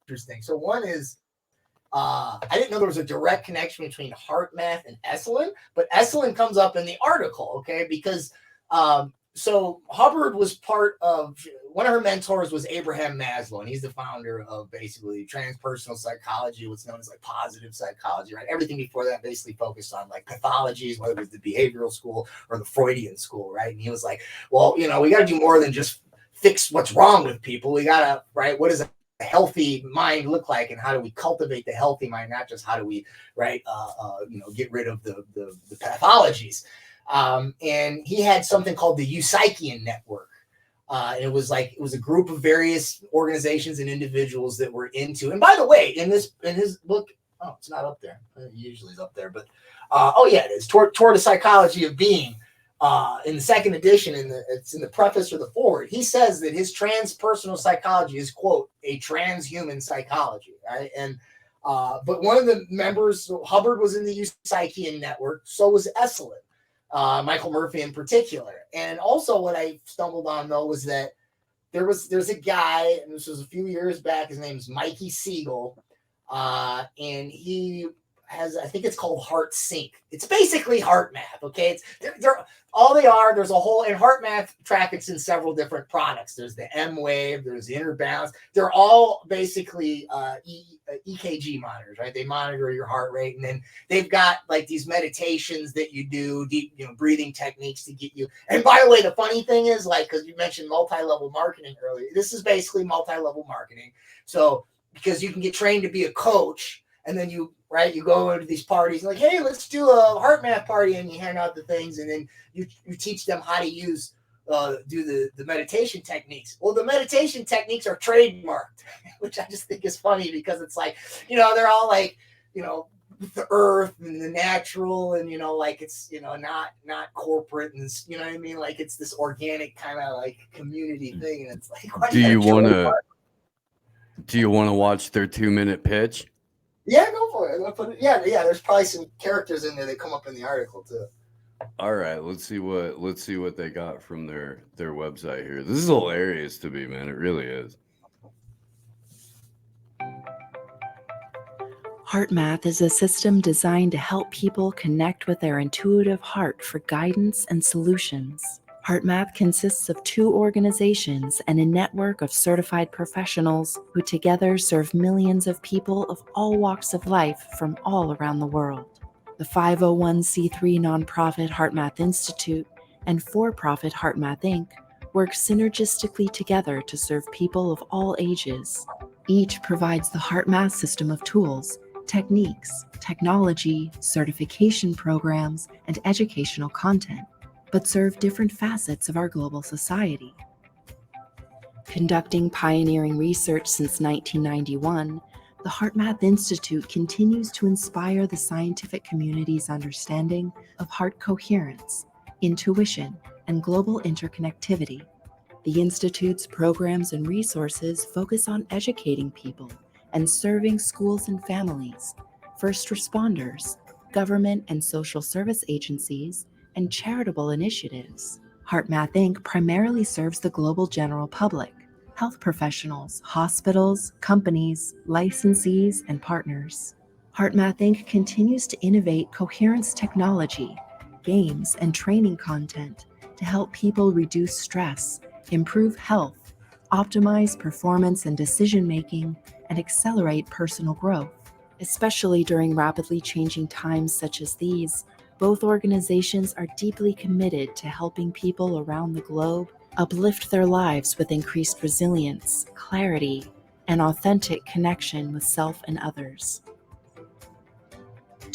interesting. So one is I didn't know there was a direct connection between HeartMath and Esalen, but Esalen comes up in the article, okay? Because so Hubbard was part of one of her mentors was Abraham Maslow, and he's the founder of basically transpersonal psychology, what's known as like positive psychology, right? Everything before that basically focused on like pathologies, whether it was the behavioral school or the Freudian school, right? And he was like, well, we got to do more than just fix what's wrong with people. We got to, right? What is a healthy mind look like, and how do we cultivate the healthy mind, not just how do we get rid of the pathologies. And he had something called the Eupsychian Network. It was a group of various organizations and individuals that were into, and by the way, in his book, it's not up there, it usually is up there, but it is toward the psychology of being. In the second edition, it's in the preface or the forward, he says that his transpersonal psychology is, quote, a transhuman psychology, right? And but one of the members, Hubbard, was in the Eupsychian Network, so was Esalen, Michael Murphy in particular. And also what I stumbled on, though, was that there's a guy, and this was a few years back, his name's Mikey Siegel, and he has, I think it's called Heart Sync. It's basically HeartMath, okay? They're all they are. There's a whole, and HeartMath traffics in several different products. There's the M-Wave, there's the Inner Balance. They're all basically EKG monitors, right? They monitor your heart rate, and then they've got like these meditations that you do, deep, breathing techniques to get you. And by the way, the funny thing is, like, because you mentioned multi-level marketing earlier, this is basically multi-level marketing. So because you can get trained to be a coach, and then you go into these parties and like, hey, let's do a HeartMath party, and you hand out the things, and then you teach them how to use do the meditation techniques. Well, the meditation techniques are trademarked, which I just think is funny because it's like, they're all like, the earth and the natural, and like it's not corporate, and you know what I mean, like it's this organic kind of like community thing, and it's like,
do you want to watch their 2-minute pitch?
Yeah, go for it. Yeah. There's probably some characters in there that come up in the article too.
All right, let's see what they got from their website here. This is hilarious to me, man. It really is.
HeartMath is a system designed to help people connect with their intuitive heart for guidance and solutions. HeartMath consists of 2 organizations and a network of certified professionals who together serve millions of people of all walks of life from all around the world. The 501c3 nonprofit HeartMath Institute and for-profit HeartMath Inc. work synergistically together to serve people of all ages. Each provides the HeartMath system of tools, techniques, technology, certification programs, and educational content, but serve different facets of our global society. Conducting pioneering research since 1991, the HeartMath Institute continues to inspire the scientific community's understanding of heart coherence, intuition, and global interconnectivity. The Institute's programs and resources focus on educating people and serving schools and families, first responders, government and social service agencies, and charitable initiatives. HeartMath Inc. primarily serves the global general public, health professionals, hospitals, companies, licensees, and partners. HeartMath Inc. continues to innovate coherence technology, games, and training content to help people reduce stress, improve health, optimize performance and decision-making, and accelerate personal growth. Especially during rapidly changing times such as these, both organizations are deeply committed to helping people around the globe uplift their lives with increased resilience, clarity, and authentic connection with self and others.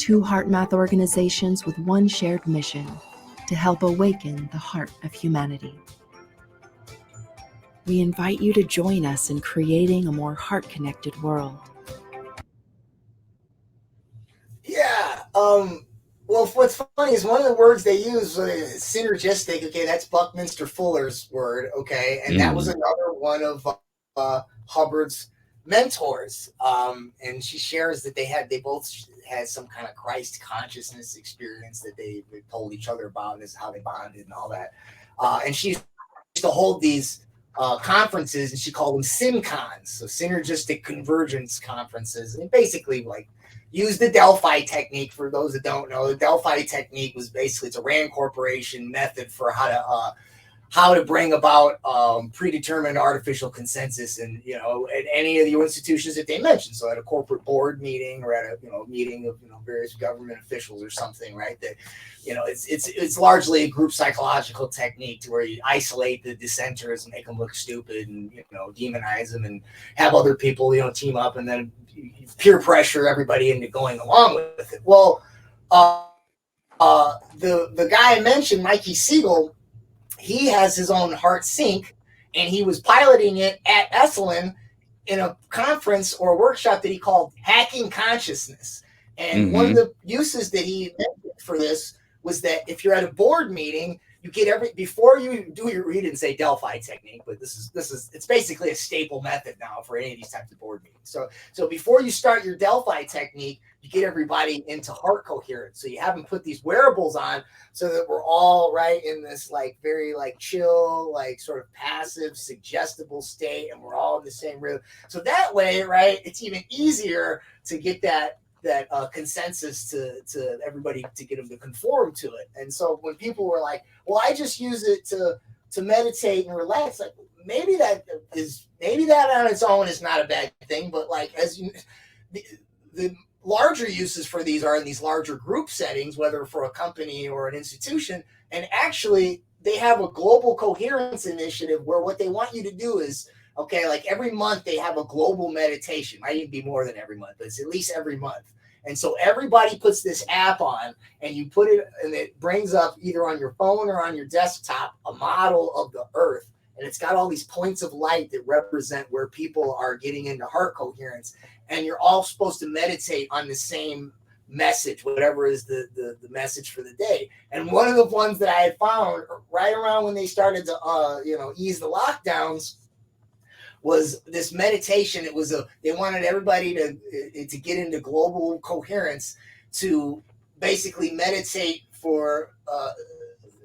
2 HeartMath organizations with one shared mission: to help awaken the heart of humanity. We invite you to join us in creating a more heart-connected world.
Yeah. Well, what's funny is one of the words they use is synergistic. Okay, that's Buckminster Fuller's word. Okay, and that was another one of Hubbard's mentors. And she shares that they both had some kind of Christ consciousness experience that they told each other about, and this is how they bonded and all that. And she used to hold these conferences, and she called them SynCons, so synergistic convergence conferences, and basically like use the Delphi technique. For those that don't know, the Delphi technique was basically, it's a Rand Corporation method for how to bring about predetermined artificial consensus, and at any of the institutions that they mentioned. So at a corporate board meeting, or at a meeting of various government officials or something, right? That it's largely a group psychological technique to where you isolate the dissenters and make them look stupid, and demonize them, and have other people team up, and then peer pressure everybody into going along with it. Well, the guy I mentioned, Mikey Siegel, he has his own Heart Sync, and he was piloting it at Esalen in a conference or a workshop that he called Hacking Consciousness. And one of the uses that he mentioned for this was that if you're at a board meeting, you get before you do your read and say Delphi technique, but it's basically a staple method now for any of these types of board meetings. So before you start your Delphi technique, you get everybody into heart coherence. So you have them put these wearables on so that we're all right in this like very like chill, like sort of passive, suggestible state, and we're all in the same rhythm. So that way, right, it's even easier to get that consensus to everybody, to get them to conform to it. And so when people were like, well, I just use it to meditate and relax, like maybe that on its own is not a bad thing, but like the larger uses for these are in these larger group settings, whether for a company or an institution. And actually they have a global coherence initiative where what they want you to do is, okay, like every month they have a global meditation. Might even be more than every month, but it's at least every month. And so everybody puts this app on, and you put it, and it brings up either on your phone or on your desktop a model of the earth. And it's got all these points of light that represent where people are getting into heart coherence. And you're all supposed to meditate on the same message, whatever is the message for the day. And one of the ones that I had found right around when they started to ease the lockdowns was this meditation. It was they wanted everybody to get into global coherence, to basically meditate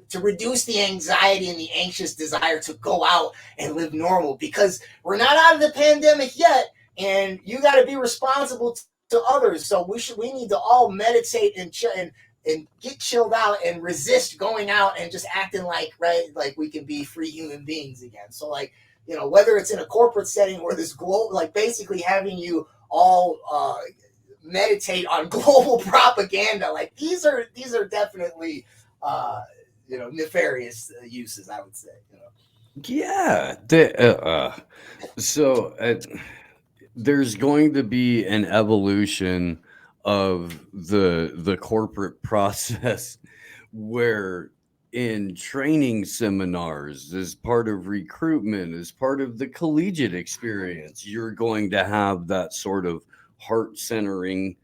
to reduce the anxiety and the anxious desire to go out and live normal, because we're not out of the pandemic yet, and you got to be responsible to others. So we need to all meditate and get chilled out and resist going out and just acting like we can be free human beings again. So like, whether it's in a corporate setting or this global, like basically having you all meditate on global propaganda, like these are definitely nefarious uses, I would say.
Yeah. So there's going to be an evolution of the corporate process where in training seminars, as part of recruitment, as part of the collegiate experience, you're going to have that sort of heart centering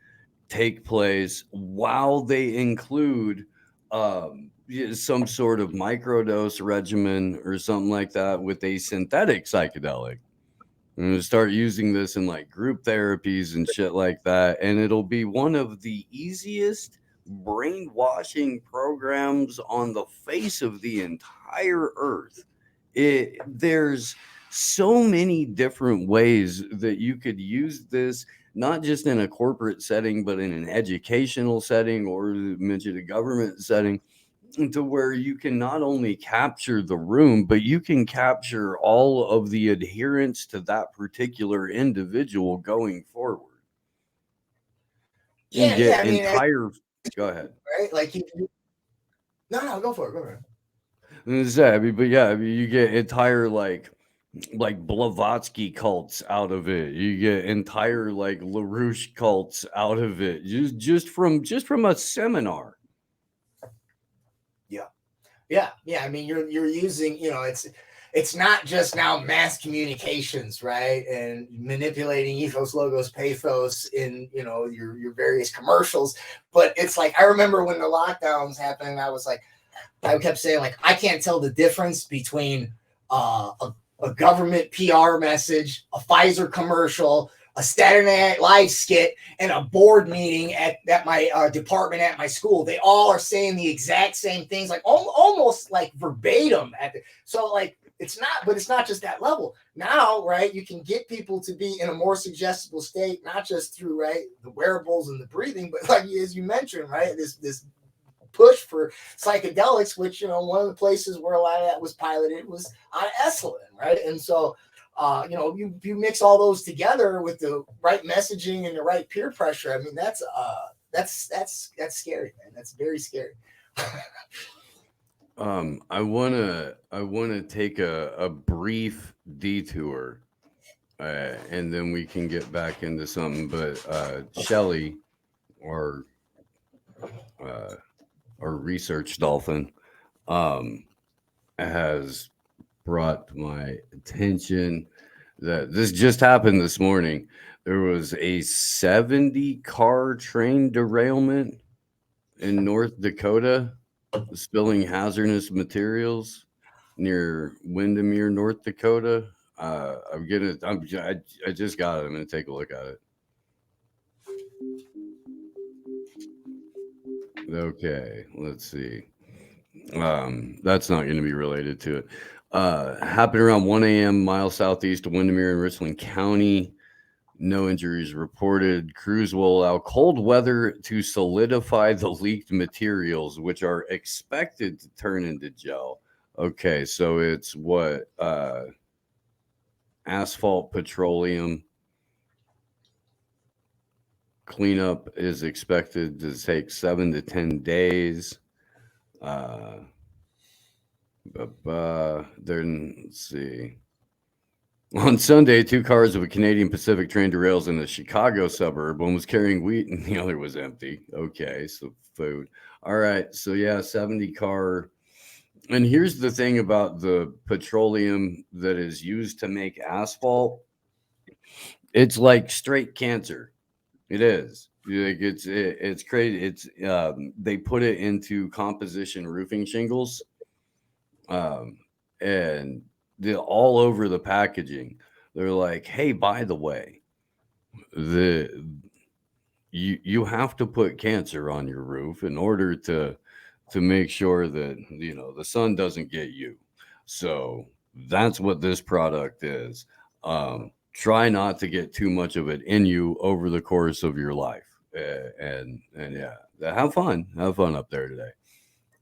take place, while they include some sort of microdose regimen or something like that with a synthetic psychedelic. I'm going to start using this in like group therapies and shit like that. And it'll be one of the easiest brainwashing programs on the face of the entire earth. There's so many different ways that you could use this, not just in a corporate setting, but in an educational setting, or mention a government setting, to where you can not only capture the room, but you can capture all of the adherence to that particular individual going forward.
Yeah,
get
I mean,
entire. Go ahead.
Right? Like no, go for it. Go for it.
Exactly, but yeah, I mean, you get entire like like Blavatsky cults out of it. You get entire like LaRouche cults out of it. Just from a seminar.
Yeah. I mean, you're using, it's not just now mass communications, right? And manipulating ethos, logos, pathos in, your various commercials. But it's like, I remember when the lockdowns happened, I kept saying, like, I can't tell the difference between a government PR message, a Pfizer commercial, a Saturday Night Live skit, and a board meeting at my department at my school. They all are saying the exact same things, like almost like verbatim. So like, it's not just that level. Now, right, you can get people to be in a more suggestible state, not just through, right, the wearables and the breathing, but like, as you mentioned, right, this push for psychedelics, which, one of the places where a lot of that was piloted was on Esalen, right? And so, you mix all those together with the right messaging and the right peer pressure. I mean, that's scary, man. That's very scary.
I wanna take a brief detour, and then we can get back into something. But Shelly, our research dolphin, has brought my attention that this just happened this morning. There was a 70-car train derailment in North Dakota, spilling hazardous materials near Windermere, North Dakota. I just got it. I'm gonna take a look at it. Okay, let's see. That's not going to be related to it. Happened around 1 a.m. miles southeast of Windermere in Richland County. No injuries reported. Crews will allow cold weather to solidify the leaked materials, which are expected to turn into gel. Okay, so it's what? Asphalt petroleum. Cleanup is expected to take 7 to 10 days. Then let's see. On Sunday, 2 cars of a Canadian Pacific train derails in a Chicago suburb. One was carrying wheat and the other was empty. Okay, so food. All right, so yeah, 70-car. And here's the thing about the petroleum that is used to make asphalt. It's like straight cancer. It is. Like it's crazy. It's they put it into composition roofing shingles, and all over the packaging. They're like, hey, by the way, you have to put cancer on your roof in order to make sure that the sun doesn't get you. So that's what this product is. Try not to get too much of it in you over the course of your life. And yeah, have fun up there today.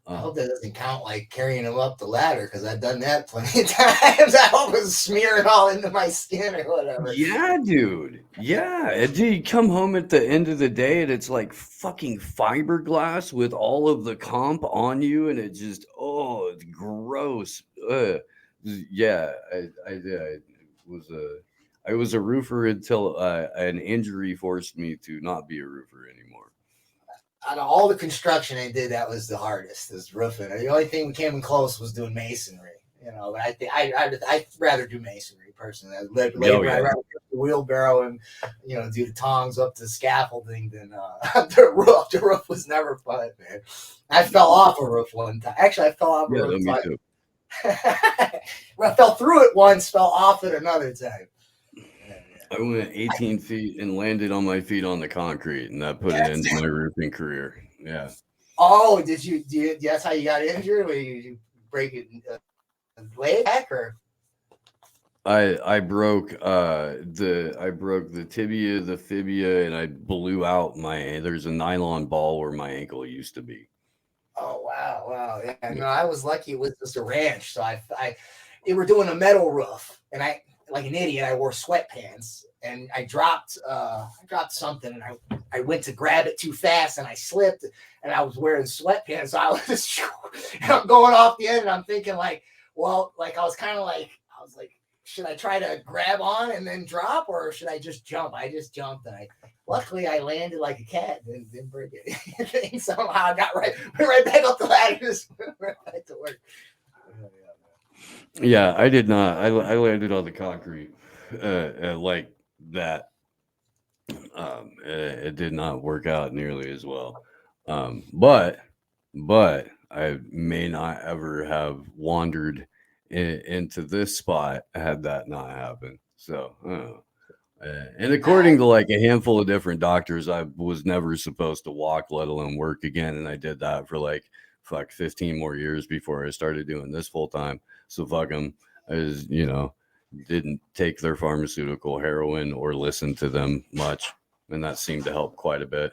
I hope that doesn't count like carrying them up the ladder, because I've done that plenty of times. I hope it's smearing all into my skin or whatever.
Yeah, dude. Yeah. And you come home at the end of the day and it's like fucking fiberglass with all of the comp on you, and it just, it's gross. Yeah, I was a roofer until an injury forced me to not be a roofer anymore.
Out of all the construction I did, that was the hardest, is roofing. The only thing we came in close was doing masonry. But I think I'd rather do masonry personally. I'd rather get the wheelbarrow and do the tongs up to the scaffolding than the roof. The roof was never fun, man. I fell off a roof one time. Actually, I fell off a roof.
Me too.
I fell through it once, fell off it another time.
I went 18 feet and landed on my feet on the concrete, and that put an end to my roofing career. Yeah.
Oh, did you? That's how you got injured? Or you break it leg back, or?
I broke the tibia, the fibia, and I blew out there's a nylon ball where my ankle used to be.
Oh wow. Yeah. No, I was lucky. It was just a ranch, so they were doing a metal roof, and I, like an idiot, I wore sweatpants, and I dropped something, and I went to grab it too fast, and I slipped, and I was wearing sweatpants, so I was and I'm going off the end, and I'm thinking like, well, like I was like should I try to grab on and then drop, or should I just jump? I just jumped, and luckily I landed like a cat and didn't break it. Somehow I got went right back up the ladder, just went right back to work.
Yeah, I did not. I landed on the concrete like that. It did not work out nearly as well. But I may not ever have wandered into this spot had that not happened. So, I don't know. And according to like a handful of different doctors, I was never supposed to walk, let alone work again. And I did that for like 15 more years before I started doing this full time. So fuck them. I just, didn't take their pharmaceutical heroin or listen to them much. And that seemed to help quite a bit.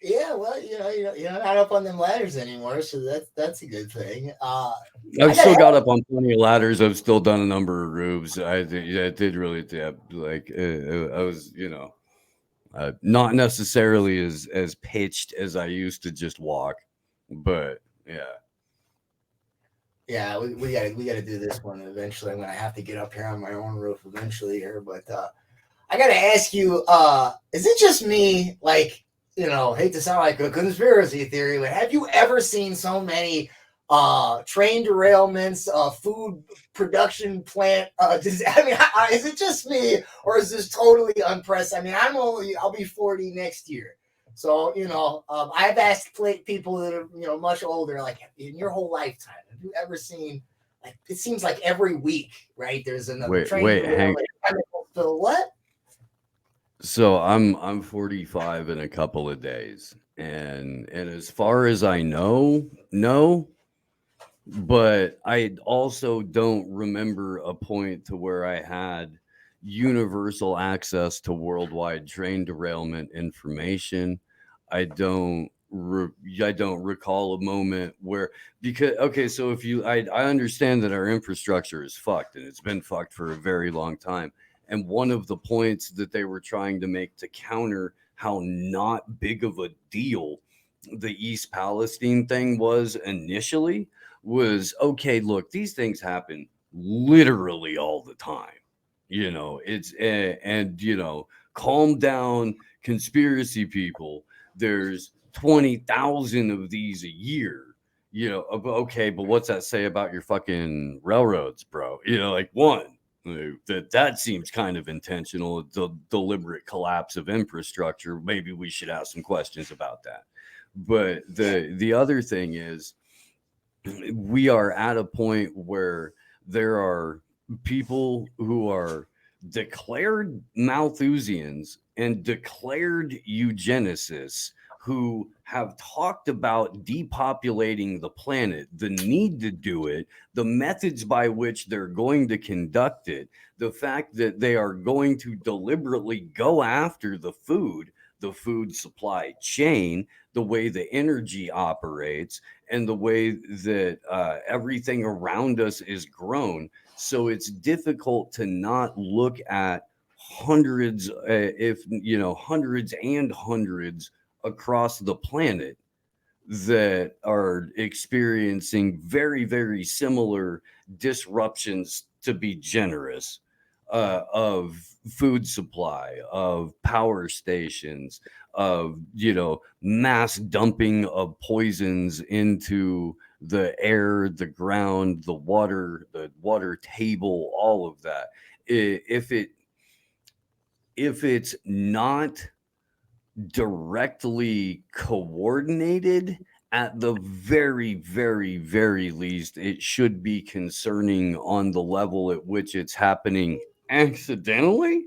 Yeah, well, you're not up on them ladders anymore, so that's a good thing.
I've still got up on plenty of ladders. I've still done a number of roofs. It did really like I was, not necessarily as pitched as I used to just walk, but yeah.
Yeah, we gotta do this one eventually. I'm gonna have to get up here on my own roof eventually here, but I gotta ask you, is it just me, like, hate to sound like a conspiracy theory, but have you ever seen so many train derailments, food production plant? Is it just me, or is this totally unprecedented? I mean, I'll be 40 next year. So, I've asked people that are, much older, like in your whole lifetime, have you ever seen, like, it seems like every week, right? There's another train.
Hang.
So what?
So I'm 45 in a couple of days, and as far as I know, no, but I also don't remember a point to where I had universal access to worldwide train derailment information. I don't recall a moment where, because okay, so if I understand that our infrastructure is fucked, and it's been fucked for a very long time. And one of the points that they were trying to make to counter how not big of a deal the East Palestine thing was initially was, okay, look, these things happen literally all the time. Calm down, conspiracy people. There's 20,000 of these a year. Okay, but what's that say about your fucking railroads, bro? Like, one, that seems kind of intentional, the deliberate collapse of infrastructure. Maybe we should ask some questions about that. But the other thing is, we are at a point where there are people who are declared Malthusians and declared eugenicists who have talked about depopulating the planet, the need to do it, the methods by which they're going to conduct it, the fact that they are going to deliberately go after the food supply chain, the way the energy operates, and the way that everything around us is grown. So it's difficult to not look at hundreds, hundreds and hundreds across the planet that are experiencing very, very similar disruptions, to be generous, of food supply, of power stations, of mass dumping of poisons into the air, the ground, the water table, all of that. If it's not directly coordinated, at the very, very, very least, it should be concerning on the level at which it's happening accidentally.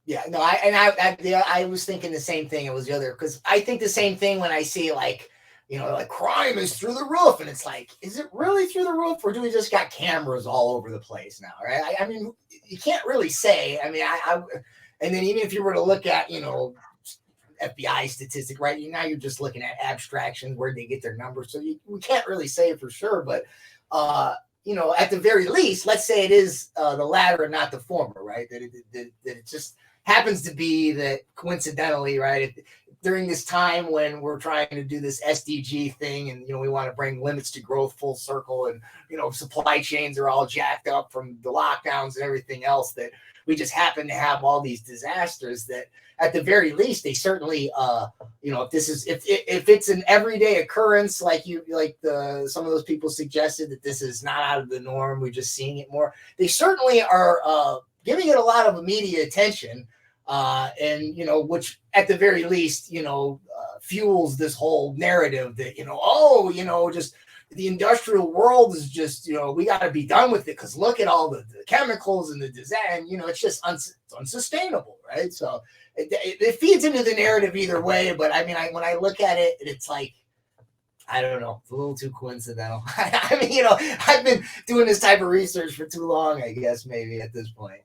Yeah, no, I was thinking the same thing. It was the other, because I think the same thing when I see, like, like crime is through the roof, and it's like, is it really through the roof, or do we just got cameras all over the place now, right? I mean, you can't really say. I mean, and then even if you were to look at, FBI statistic, right? Now you're just looking at abstractions, where they get their numbers. So we can't really say it for sure, but at the very least, let's say it is the latter and not the former, right? That it just happens to be that coincidentally, right, during this time when we're trying to do this SDG thing and, we want to bring limits to growth full circle and, supply chains are all jacked up from the lockdowns and everything else, that we just happen to have all these disasters that at the very least, they certainly, if it's an everyday occurrence, like some of those people suggested that this is not out of the norm, we're just seeing it more. They certainly are giving it a lot of media attention. And which at the very least, fuels this whole narrative that, just the industrial world is just, we got to be done with it because look at all the chemicals and the design, it's just unsustainable, right? So it feeds into the narrative either way. But I mean, when I look at it, it's like, I don't know, it's a little too coincidental. I mean, I've been doing this type of research for too long, I guess, maybe at this point,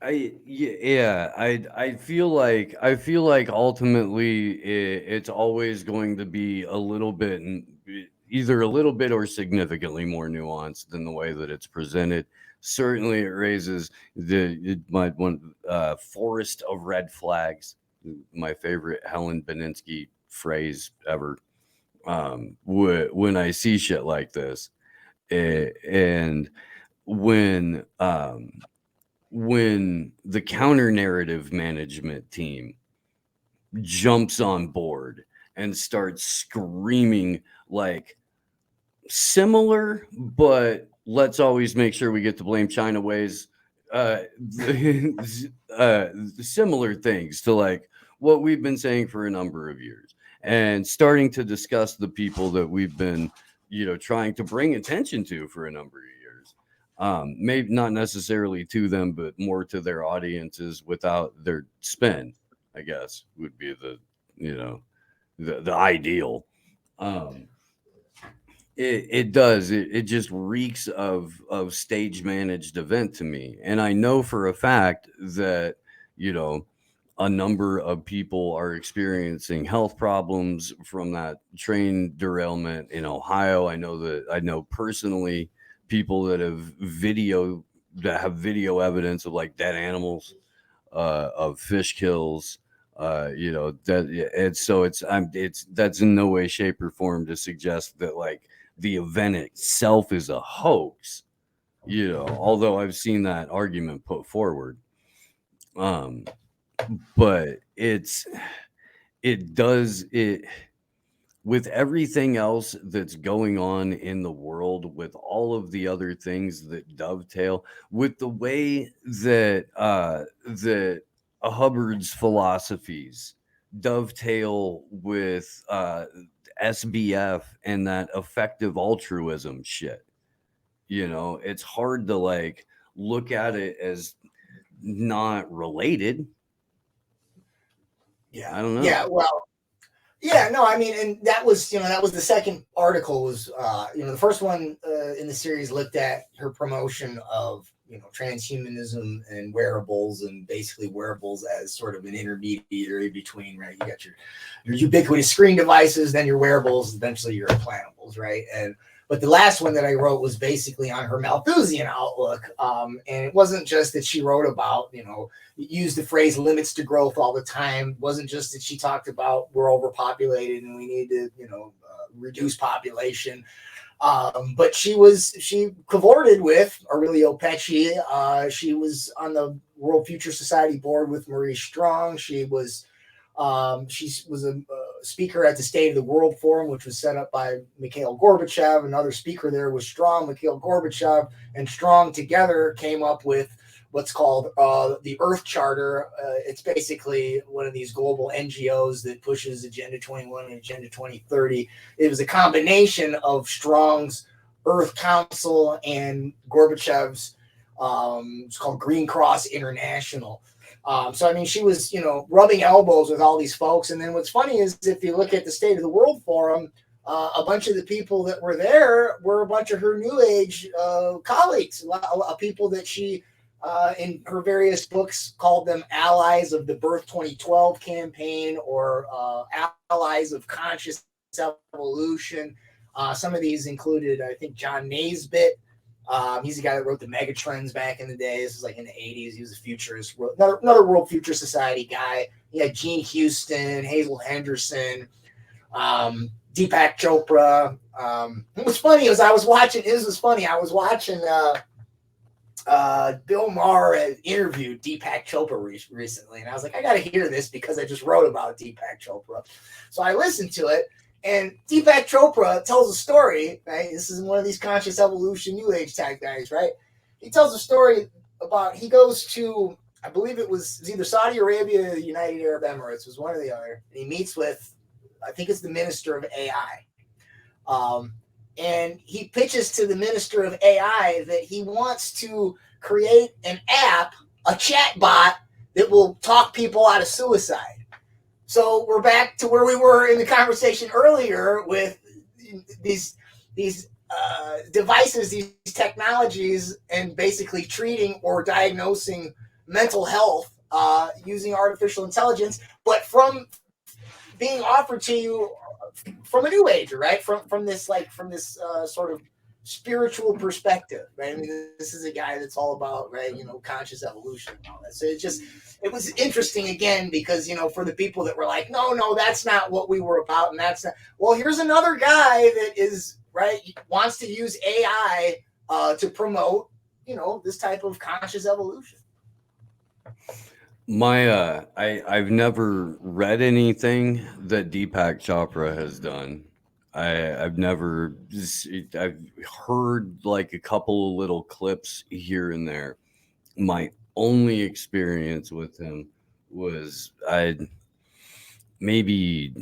I feel like ultimately it's always going to be a little bit, either a little bit or significantly more nuanced than the way that it's presented. Certainly, it raises my one forest of red flags. My favorite Helen Beninsky phrase ever. When I see shit like this, and when the counter narrative management team jumps on board and starts screaming like similar, but let's always make sure we get to blame China ways, similar things to like what we've been saying for a number of years, and starting to discuss the people that we've been, trying to bring attention to for a number of years. Maybe not necessarily to them, but more to their audiences without their spin, I guess, would be the ideal. It just reeks of stage managed event to me. And I know for a fact that, a number of people are experiencing health problems from that train derailment in Ohio. I know personally people that have video evidence of like dead animals, of fish kills, that's in no way, shape, or form to suggest that like the event itself is a hoax, although I've seen that argument put forward. But with everything else that's going on in the world, with all of the other things that dovetail, with the way that Hubbard's philosophies dovetail with SBF and that effective altruism shit, it's hard to like look at it as not related.
Yeah,
I don't know.
Yeah, well, yeah, no, I mean, and that was the second article was, the first one in the series looked at her promotion of, transhumanism and wearables, and basically wearables as sort of an intermediary between, right? You got your ubiquitous screen devices, then your wearables, eventually your implantables, right? But the last one that I wrote was basically on her Malthusian outlook. And it wasn't just that she wrote about, used the phrase limits to growth all the time. It wasn't just that she talked about we're overpopulated and we need to, reduce population. But she cavorted with Aurelio Pecci. She was on the World Future Society board with Marie Strong. She was a speaker at the State of the World Forum, which was set up by Mikhail Gorbachev. Another speaker there was Strong. Mikhail Gorbachev and Strong together came up with what's called the Earth Charter. It's basically one of these global NGOs that pushes Agenda 21 and Agenda 2030. It was a combination of Strong's Earth Council and Gorbachev's, it's called Green Cross International. So, I mean, she was, rubbing elbows with all these folks. And then what's funny is if you look at the State of the World Forum, a bunch of the people that were there were a bunch of her New Age colleagues, people that she, in her various books, called them allies of the Birth 2012 campaign, or allies of conscious evolution. Some of these included, I think, John Naisbitt, He's the guy that wrote the Megatrends back in the day. This is like in the 80s. He was a futurist, another World Future Society guy. He had Gene Houston, Hazel Henderson, Deepak Chopra. What was funny was I was watching Bill Maher interviewed Deepak Chopra recently, and I was like, I got to hear this because I just wrote about Deepak Chopra. So I listened to it, and Deepak Chopra tells a story, right? This is one of these conscious evolution New Age type guys, right? He tells a story about he goes to, I believe it was either Saudi Arabia or the United Arab Emirates, was one or the other. And he meets with, I think it's the Minister of AI. And he pitches to the Minister of AI that he wants to create an app, a chat bot that will talk people out of suicide. So we're back to where we were in the conversation earlier with these devices, these technologies, and basically treating or diagnosing mental health using artificial intelligence, but from being offered to you from a new age, right? From this sort of spiritual perspective, right? I mean, this is a guy that's all about, right, conscious evolution and all that. So it was interesting again, because, for the people that were like, no, that's not what we were about. And that's not, well, here's another guy that is, right, wants to use AI to promote, this type of conscious evolution.
I've never read anything that Deepak Chopra has done. I've heard like a couple of little clips here and there. My only experience with him was had to be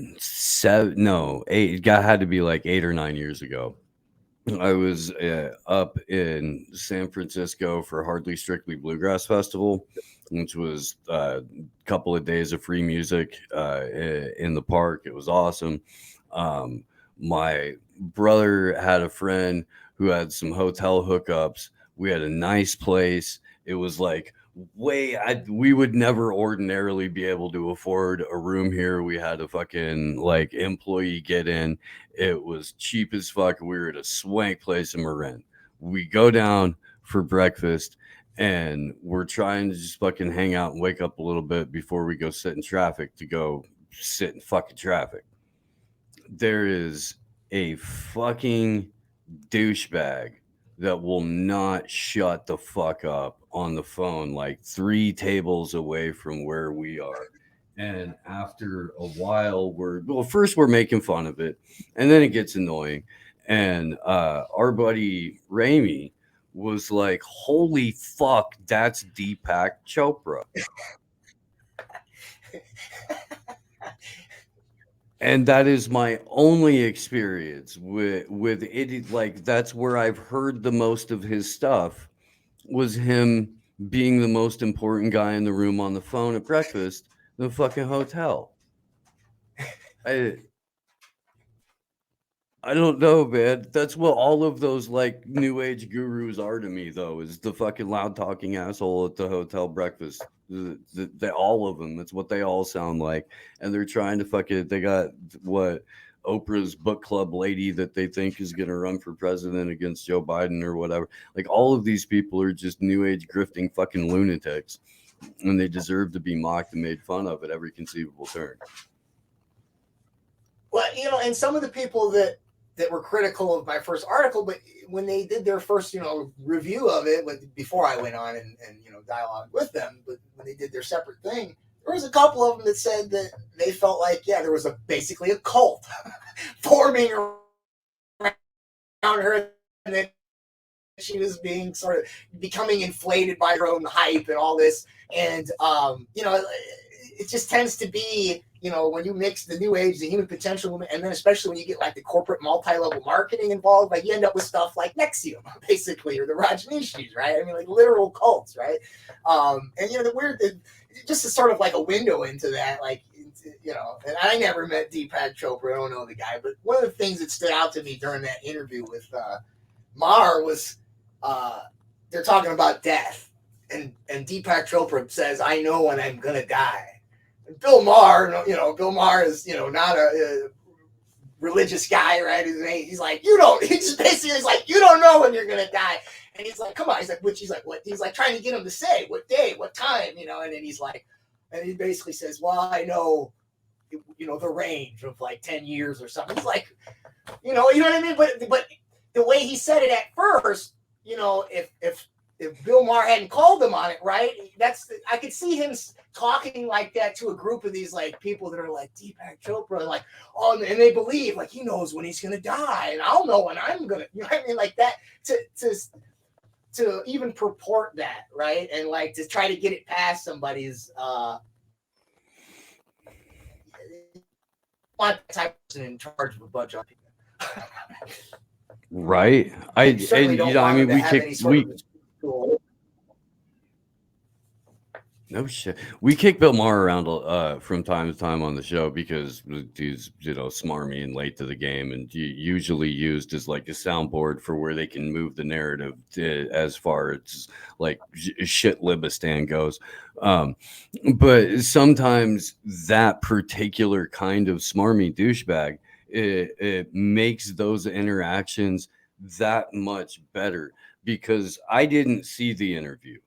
like 8 or 9 years ago. I was up in San Francisco for Hardly Strictly Bluegrass Festival, which was a couple of days of free music in the park. It was awesome. My brother had a friend who had some hotel hookups. We had a nice place. It was like we would never ordinarily be able to afford a room here. We had a fucking like employee get in. It was cheap as fuck. We were at a swank place in Marin. We go down for breakfast, and we're trying to just fucking hang out and wake up a little bit before we go sit in traffic to go sit in fucking traffic. There is a fucking douchebag that will not shut the fuck up on the phone, like 3 tables away from where we are. And after a while, first we're making fun of it, and then it gets annoying. And our buddy Ramy was like, holy fuck, that's Deepak Chopra. And that is my only experience with it. Like, that's where I've heard the most of his stuff, was him being the most important guy in the room on the phone at breakfast in the fucking hotel. I don't know, man. That's what all of those like new age gurus are to me, though, is the fucking loud talking asshole at the hotel breakfast. All of them. That's what they all sound like. And they're trying to they got what Oprah's book club lady that they think is going to run for president against Joe Biden or whatever. Like, all of these people are just new age grifting fucking lunatics, and they deserve to be mocked and made fun of at every conceivable turn.
Well, and some of the people that were critical of my first article, but when they did their first, review of it before I went on and dialogue with them, but when they did their separate thing, there was a couple of them that said that they felt like, there was basically a cult forming around her, and that she was being sort of becoming inflated by her own hype and all this. And, it just tends to be, when you mix the new age, the human potential, and then especially when you get like the corporate multi-level marketing involved, like you end up with stuff like NXIVM, basically, or the Rajneeshis, right? I mean, like literal cults, right? And the weird, just is sort of like a window into that, like, and I never met Deepak Chopra, I don't know the guy, but one of the things that stood out to me during that interview with Maher was they're talking about death, and Deepak Chopra says, "I know when I'm gonna die." Bill Maher, Bill Maher is, not a religious guy, right? He's like, he just basically is like, you don't know when you're going to die. And he's like, come on. He's like, which he's like, what? He's like trying to get him to say what day, what time, you know. And then he's like, and he basically says, well, I know, you know, the range of like 10 years or something. It's like, you know what I mean? But the way he said it at first, you know, if Bill Maher hadn't called him on it, right? I could see him talking like that to a group of these like people that are like Deepak Chopra, like, oh, and they believe like he knows when he's gonna die, and I'll know when I'm gonna, you know what I mean? Like that to even purport that, right? And like to try to get it past somebody's type of person in charge of a bunch of people.
Right. I mean, no shit. We kick Bill Maher around from time to time on the show because he's, you know, smarmy and late to the game, and usually used as like a soundboard for where they can move the narrative as far as like shit Libistan goes. But sometimes that particular kind of smarmy douchebag, it makes those interactions that much better, because I didn't see the interview,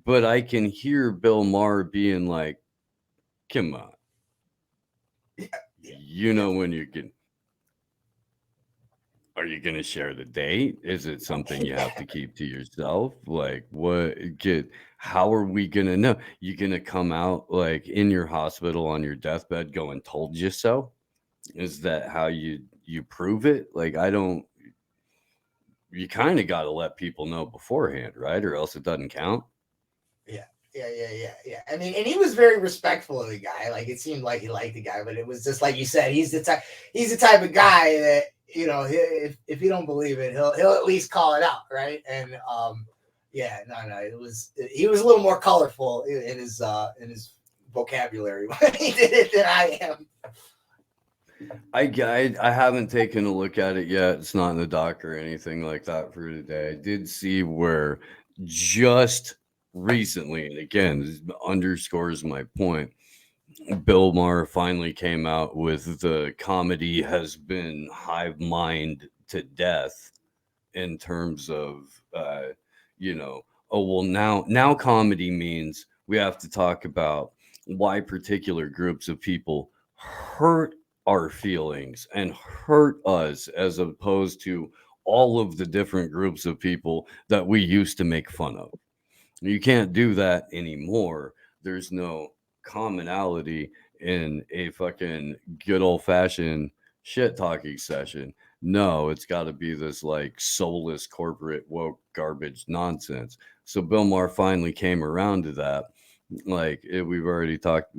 but I can hear Bill Maher being like, come on. You know, when you're getting, are you going to share the date? Is it something you have to keep to yourself? Like, how are we going to know? You going to come out like in your hospital on your deathbed going, told you so? Is that how you prove it? Like, you kind of got to let people know beforehand, right? Or else it doesn't count.
Yeah. I mean, and he was very respectful of the guy. Like, it seemed like he liked the guy, but it was just like you said, he's the type of guy that, you know, if you don't believe it, he'll at least call it out, right? And he was a little more colorful in his vocabulary when he did it than I am.
I haven't taken a look at it yet. It's not in the doc or anything like that for today. I did see where just recently, and again, this underscores my point, Bill Maher finally came out with the comedy has been hive mind to death in terms of, you know, oh, well, now comedy means we have to talk about why particular groups of people hurt our feelings and hurt us, as opposed to all of the different groups of people that we used to make fun of. You can't do that anymore. There's no commonality in a fucking good old fashioned shit talking session. No, it's got to be this like soulless corporate woke garbage nonsense. So Bill Maher finally came around to that. Like we've already talked,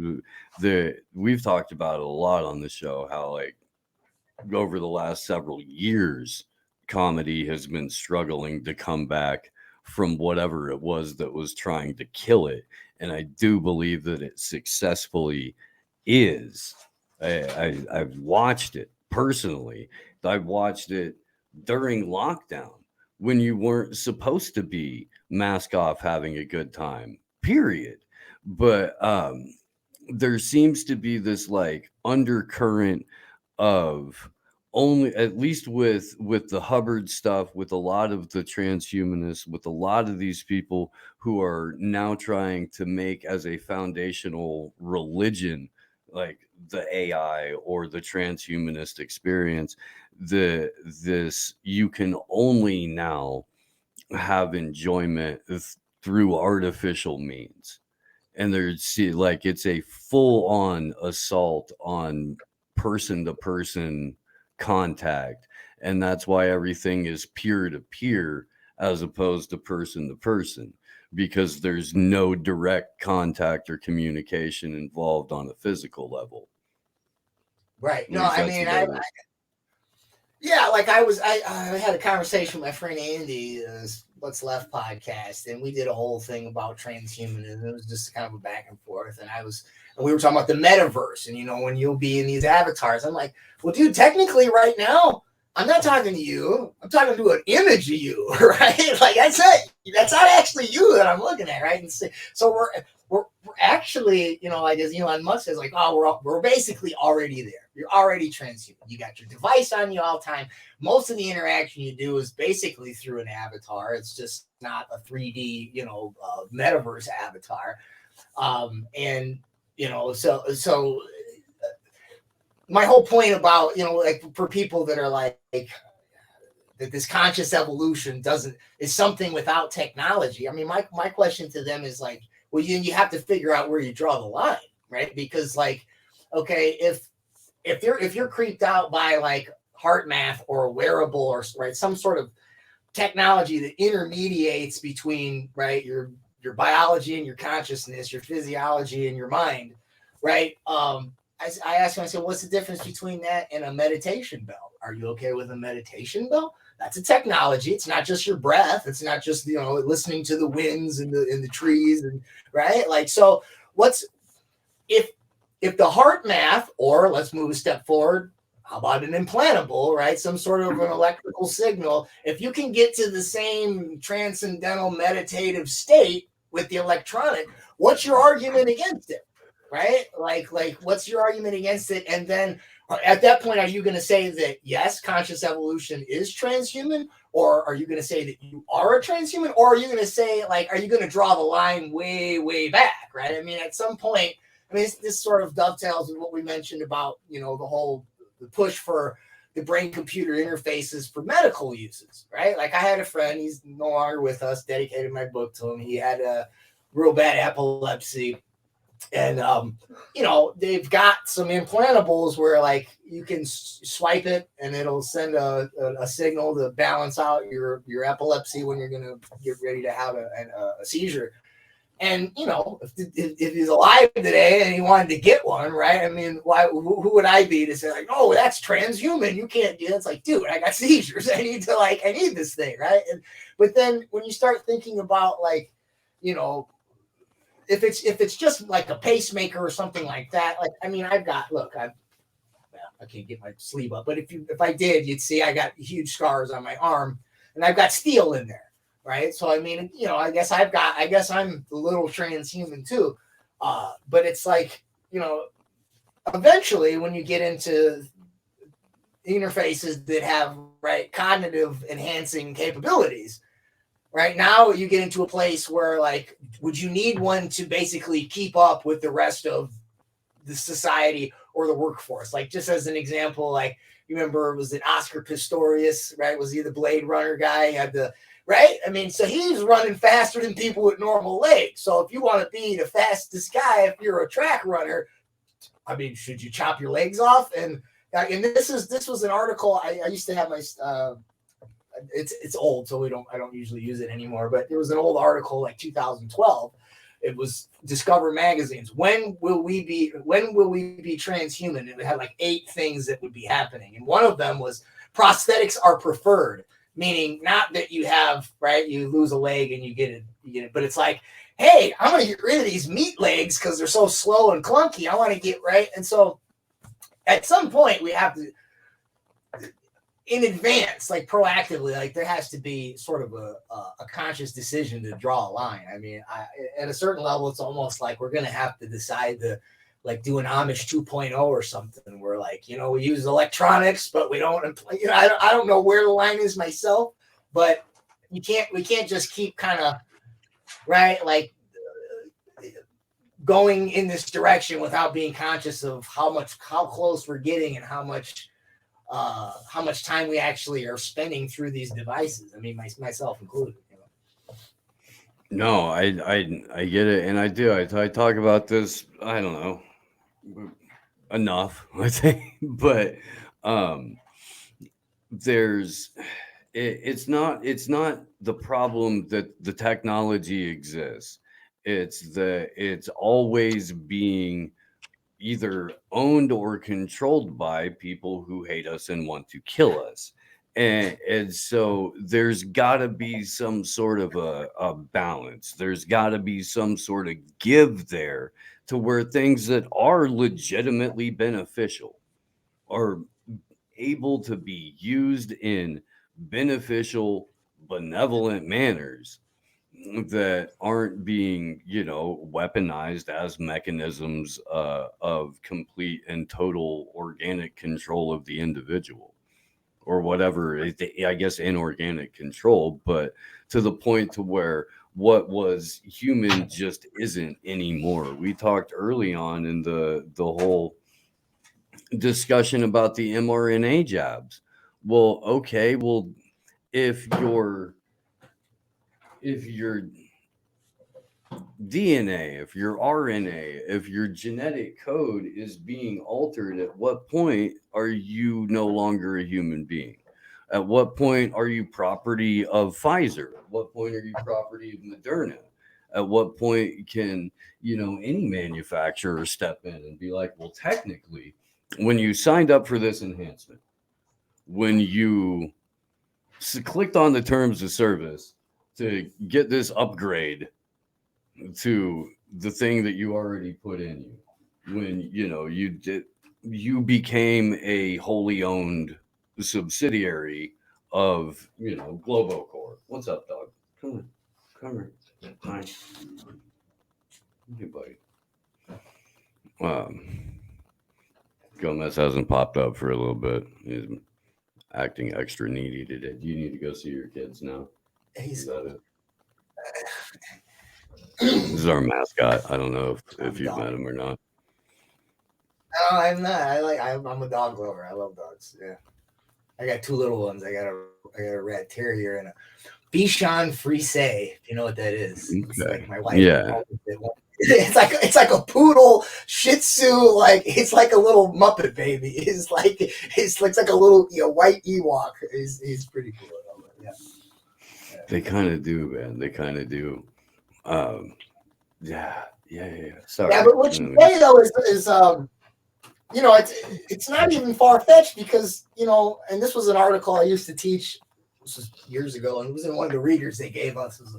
we've talked about it a lot on the show, how like over the last several years, comedy has been struggling to come back from whatever it was that was trying to kill it. And I do believe that it successfully is. I've watched it personally. I've watched it during lockdown when you weren't supposed to be mask off having a good time, period. But there seems to be this like undercurrent of, only at least with the Hubbard stuff, with a lot of the transhumanists, with a lot of these people who are now trying to make as a foundational religion like the AI or the transhumanist experience, this you can only now have enjoyment through artificial means. And there's like it's a full on assault on person to person contact, and that's why everything is peer to peer as opposed to person, because there's no direct contact or communication involved on a physical level.
Right. No, I mean, I had a conversation with my friend Andy, What's Left podcast, and we did a whole thing about transhumanism. It was just kind of a back and forth, and we were talking about the metaverse, and you know, when you'll be in these avatars. I'm like, well, dude, technically right now I'm not talking to you. I'm talking to an image of you, right? Like that's it. That's not actually you that I'm looking at, right? And so we're actually, like as Elon Musk says, like, oh, we're basically already there. You're already transhuman. You got your device on you all the time. Most of the interaction you do is basically through an avatar. It's just not a 3D, metaverse avatar. And so my whole point about, like for people that are like that this conscious evolution is something without technology. I mean, my question to them is like, well, you have to figure out where you draw the line, right? Because like, okay, if you're creeped out by like heart math or a wearable or right some sort of technology that intermediates between right your biology and your consciousness, your physiology and your mind, right? I asked him, I said, what's the difference between that and a meditation bell? Are you okay with a meditation bell? That's a technology. It's not just your breath. It's not just, listening to the winds and the trees and right. Like, so what's if the heart math, or let's move a step forward, how about an implantable, right? Some sort of an electrical signal. If you can get to the same transcendental meditative state with the electronic, what's your argument against it? Right? Like what's your argument against it? And then at that point, are you going to say that yes, conscious evolution is transhuman, or are you going to say that you are a transhuman, or are you going to say like, are you going to draw the line way, way back? Right? I mean, at some point, this sort of dovetails with what we mentioned about the push for the brain-computer interfaces for medical uses, right? Like I had a friend, he's no longer with us, dedicated my book to him. He had a real bad epilepsy. And, they've got some implantables where like you can swipe it and it'll send a signal to balance out your epilepsy when you're going to get ready to have a seizure. And, if he's alive today and he wanted to get one, right? I mean, who would I be to say like, oh, that's transhuman. You can't do that. It's like, dude, I got seizures. I need this thing. Right. But then when you start thinking about like, if it's just like a pacemaker or something like that, like, I mean, I can't get my sleeve up, but if I did, you'd see I got huge scars on my arm and I've got steel in there. Right. So, I mean, I guess I'm a little transhuman too. But it's like, eventually when you get into interfaces that have right cognitive enhancing capabilities, right now you get into a place where like, would you need one to basically keep up with the rest of the society or the workforce? Like just as an example, like you remember, was it Oscar Pistorius, right? Was he the Blade Runner guy? He had the right? I mean, so he's running faster than people with normal legs. So if you want to be the fastest guy, if you're a track runner, I mean, should you chop your legs off? And this was an article I used to have my it's old, so I don't usually use it anymore. But it was an old article like 2012. It was Discover Magazine's. When will we be transhuman? And it had like 8 things that would be happening, and one of them was prosthetics are preferred. Meaning not that you have, right, you lose a leg and you get it, but it's like, hey, I'm going to get rid of these meat legs because they're so slow and clunky. I want to get right. And so at some point we have to, in advance, like proactively, like there has to be sort of a conscious decision to draw a line. I mean, at a certain level, it's almost like we're going to have to decide to like do an Amish 2.0 or something where like, we use electronics, but we don't, I don't know where the line is myself, but we can't just keep kind of right. Like going in this direction without being conscious of how close we're getting and how much time we actually are spending through these devices. I mean, myself included.
No, I get it, and I do. I talk about this. I don't know enough, I think, but it's not the problem that the technology exists. It's always being either owned or controlled by people who hate us and want to kill us. And so there's got to be some sort of a balance. There's got to be some sort of give there to where things that are legitimately beneficial are able to be used in beneficial, benevolent manners that aren't being, weaponized as mechanisms of complete and total organic control of the individual, or whatever, I guess inorganic control, but to the point to where what was human just isn't anymore. We talked early on in the whole discussion about the mRNA jabs. Well, okay, well, if your DNA, if your RNA, if your genetic code is being altered, at what point are you no longer a human being? At what point are you property of Pfizer? At what point are you property of Moderna? At what point can, any manufacturer step in and be like, well, technically, when you signed up for this enhancement, when you clicked on the terms of service to get this upgrade to the thing that you already put in you, when you became a wholly owned subsidiary of Globocore. What's up, dog? Come here. Hi. Hey, buddy. Gomez hasn't popped up for a little bit. He's acting extra needy today. Do you need to go see your kids now? Is that it? This is our mascot. I don't know if you've met him or not.
No, I'm not. I'm a dog lover. I love dogs. Yeah, I got two little ones. I got a rat terrier and a Bichon Frise. If you know what that is.
Okay.
It's like my wife.
Yeah.
It's like a poodle Shih Tzu. Like it's like a little Muppet baby. It's like a little white Ewok. He's pretty cool. Yeah.
They kind of do, man. They kind of do. Yeah. Sorry.
Yeah, but what you say though is it's not even far fetched because and this was an article I used to teach. This was years ago, and it was in one of the readers they gave us. It was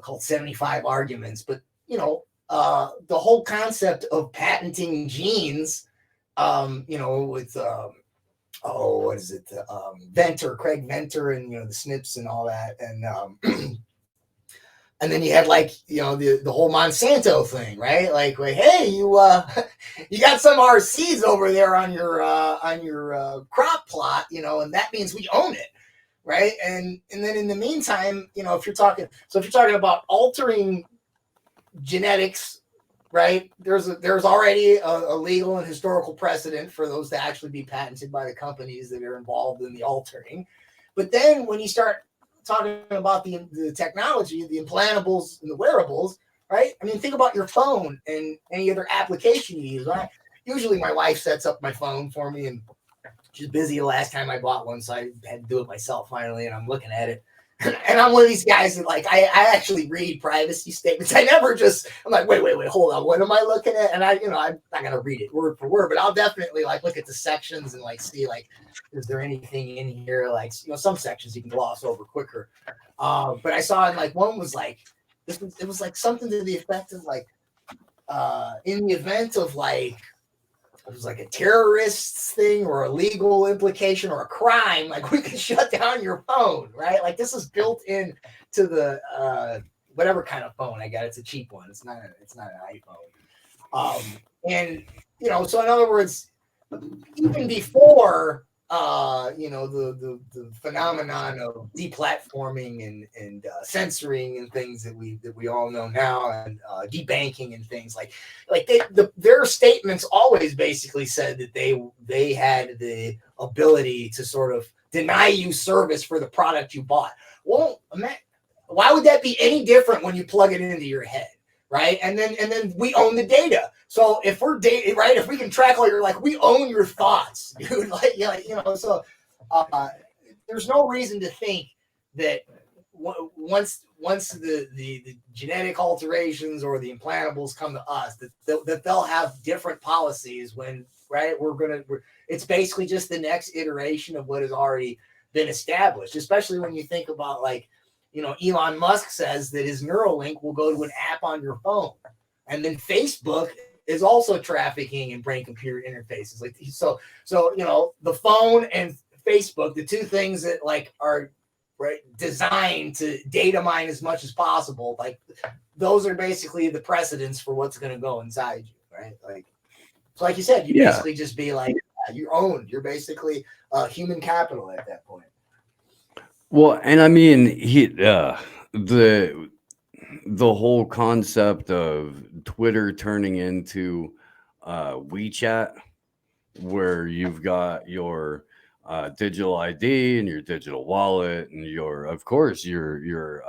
called 75 Arguments. But the whole concept of patenting genes, with what is it? Craig Venter, and the SNPs and all that, and and then you had the whole Monsanto thing, right? Like hey, you got some of our seeds over there on your crop plot, and that means we own it, right? And then in the meantime, if you're talking about altering genetics, right? There's already a legal and historical precedent for those to actually be patented by the companies that are involved in the altering. But then when you start talking about the technology, the implantables and the wearables, right? I mean, think about your phone and any other application you use. Right? Usually my wife sets up my phone for me, and she's busy the last time I bought one, so I had to do it myself finally, and I'm looking at it. And I'm one of these guys that I actually read privacy statements. I'm like, wait, hold on. What am I looking at? And I'm not going to read it word for word, but I'll definitely look at the sections and see, is there anything in here? Some sections you can gloss over quicker. But I saw one was it was something to the effect of in the event of it was a terrorist thing or a legal implication or a crime, we could shut down your phone, right? This is built in to the whatever kind of phone I got. It's a cheap one. It's not an iPhone. And so in other words, even before the phenomenon of deplatforming and censoring and things that we all know now, and debanking and things their statements always basically said that they had the ability to sort of deny you service for the product you bought. Well, why would that be any different when you plug it into your head? Right. And then we own the data. So if we're right, if we can track all your, we own your thoughts, dude, so there's no reason to think that once the genetic alterations or the implantables come to us, that they'll have different policies when, right. It's basically just the next iteration of what has already been established, especially when you think about Elon Musk says that his Neuralink will go to an app on your phone. And then Facebook
is also trafficking in brain computer interfaces. Like so the phone and Facebook, the two things that like are designed to data mine as much as possible, like those are basically the precedents for what's going to go inside you, right? Like, so like you said, you basically just be like, you're owned. You're basically human capital at that point.
Well, and I mean, the whole concept of Twitter turning into WeChat, where you've got your digital ID and your digital wallet and of course your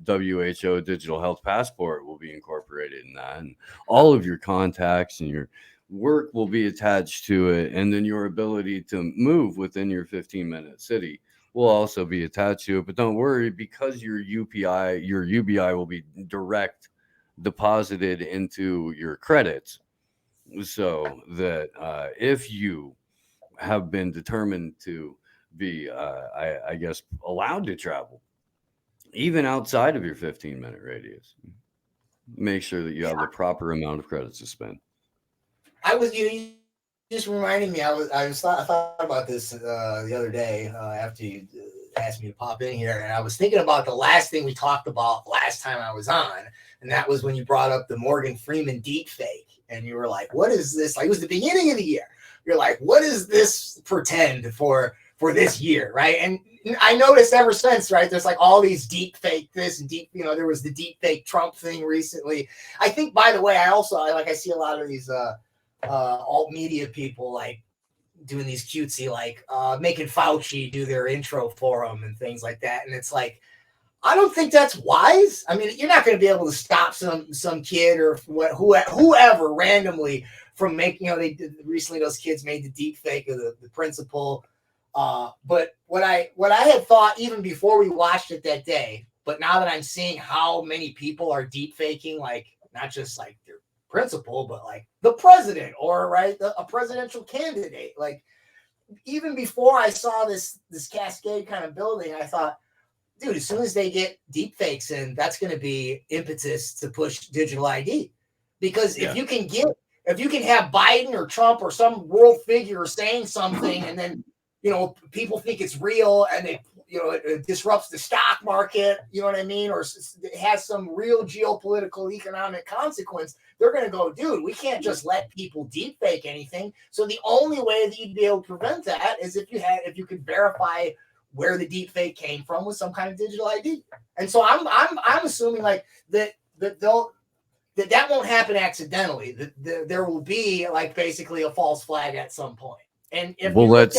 WHO digital health passport will be incorporated in that, and all of your contacts and your work will be attached to it, and then your ability to move within your 15-minute city will also be attached to it. But don't worry, because your UBI will be direct deposited into your credits, so that if you have been determined to be, I guess, allowed to travel, even outside of your 15-minute radius, make sure that you have the proper amount of credits to spend.
You just reminding me. I thought about this the other day after you asked me to pop in here, and I was thinking about the last thing we talked about last time I was on, and that was when you brought up the Morgan Freeman deep fake, and you were like, "What is this?" Like, it was the beginning of the year. You're like, "What is this pretend for this year?" Right? And I noticed ever since, right? There's like all these deep fake this and deep, there was the deep fake Trump thing recently. I think, by the way, I see a lot of these alt media people like doing these cutesy, like making Fauci do their intro for them and things like that. And it's like, I don't think that's wise. I mean, you're not going to be able to stop some kid or whoever randomly from making, recently those kids made the deep fake of the principal. But what I had thought even before we watched it that day, but now that I'm seeing how many people are deep faking, like not just like their principal, but like the president or a presidential candidate. Like even before I saw this cascade kind of building, I thought, dude, as soon as they get deep fakes in, that's going to be impetus to push digital ID. Because if you can have Biden or Trump or some world figure saying something, and then people think it's real, and it disrupts the stock market, you know what I mean? Or it has some real geopolitical economic consequence, they're going to go, dude, we can't just let people deep fake anything. So the only way that you'd be able to prevent that is if you could verify where the deep fake came from with some kind of digital ID. And so I'm assuming like that won't happen accidentally. That there will be like basically a false flag at some point. And if go ahead.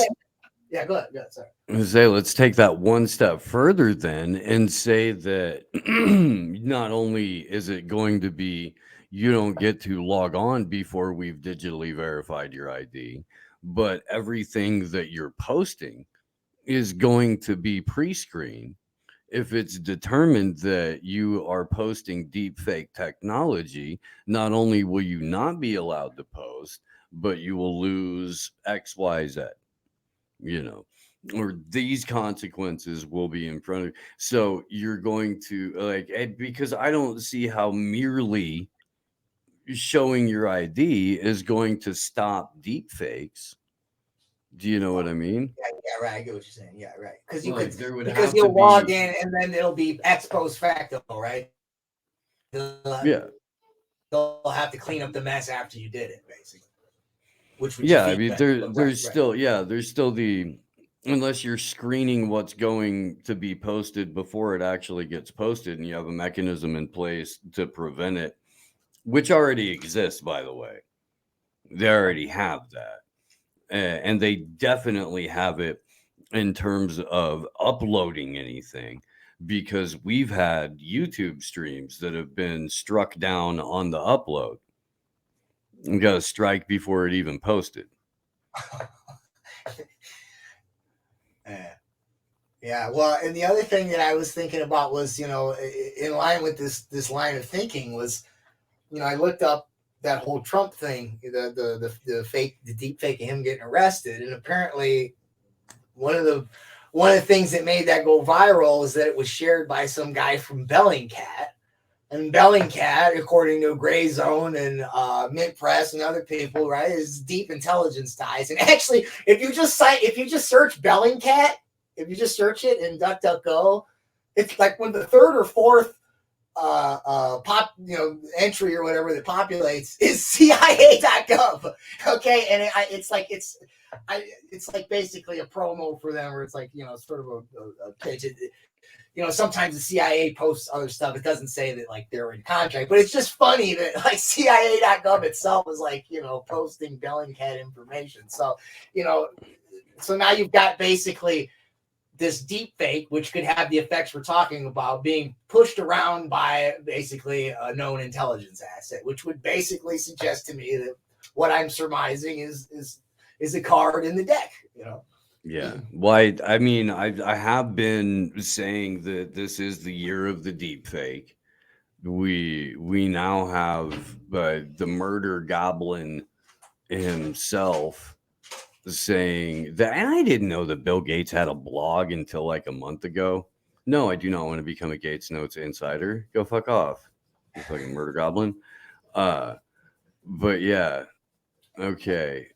Sorry.
Let's take that one step further then and say that not only is it going to be you don't get to log on before we've digitally verified your ID, but everything that you're posting is going to be pre-screened. If it's determined that you are posting deep fake technology, not only will you not be allowed to post, but you will lose XYZ. Or these consequences will be in front of you. So you're going to because I don't see how merely showing your ID is going to stop deep fakes. Do you know what I mean?
Yeah, right. I get what you're saying. Yeah, right. Because you'll log in and then it'll be ex post facto, right? They'll have to clean up the mess after you did it, basically.
There's still the, unless you're screening what's going to be posted before it actually gets posted, and you have a mechanism in place to prevent it, which already exists, by the way. They already have that. And they definitely have it in terms of uploading anything, because we've had YouTube streams that have been struck down on the upload. You got a strike before it even posted.
Yeah. Well, and the other thing that I was thinking about was, in line with this line of thinking was, I looked up that whole Trump thing, the deep fake of him getting arrested, and apparently one of the things that made that go viral is that it was shared by some guy from Bellingcat, And Bellingcat, according to Gray Zone and Mint Press and other people, right, is deep intelligence ties. And actually, if you just search Bellingcat, if you just search it in DuckDuckGo, it's like when the third or fourth entry or whatever that populates is CIA.gov. Okay, and it's like basically a promo for them, or it's like sort of a pitch. Sometimes the CIA posts other stuff. It doesn't say that like they're in contract, but it's just funny that like CIA.gov itself is like, posting Bellingcat information. So, so now you've got basically this deep fake, which could have the effects we're talking about, being pushed around by basically a known intelligence asset, which would basically suggest to me that what I'm surmising is a card in the deck,
Yeah. Well, I mean, I have been saying that this is the year of the deep fake. We now have the murder goblin himself saying that, and I didn't know that Bill Gates had a blog until like a month ago. No, I do not want to become a Gates Notes insider. Go fuck off, you fucking murder goblin. But yeah, okay.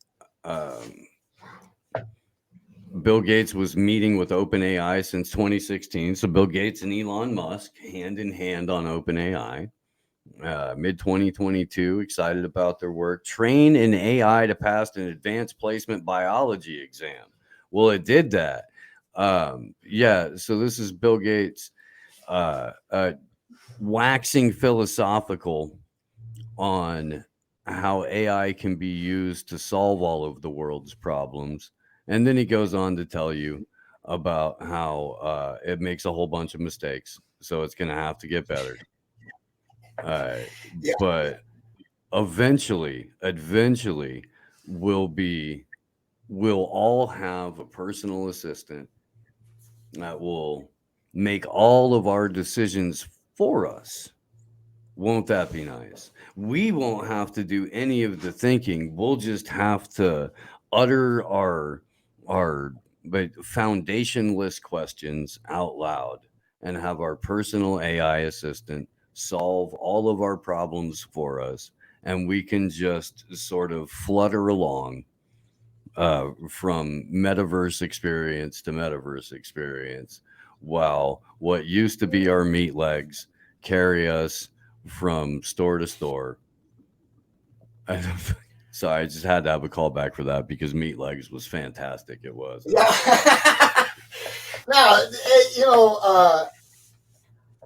Bill Gates was meeting with OpenAI since 2016. So Bill Gates and Elon Musk hand in hand on OpenAI. Mid 2022, excited about their work. Train an AI to pass an advanced placement biology exam. Well, it did that. Yeah, so this is Bill Gates waxing philosophical on how AI can be used to solve all of the world's problems. And then he goes on to tell you about how it makes a whole bunch of mistakes. So it's going to have to get better.
Yeah.
But eventually we'll all have a personal assistant that will make all of our decisions for us. Won't that be nice? We won't have to do any of the thinking. We'll just have to utter our foundationless questions out loud and have our personal AI assistant solve all of our problems for us, and we can just sort of flutter along from metaverse experience to metaverse experience, while what used to be our meat legs carry us from store to store. So I just had to have a callback for that because meat legs was fantastic. It was.
No,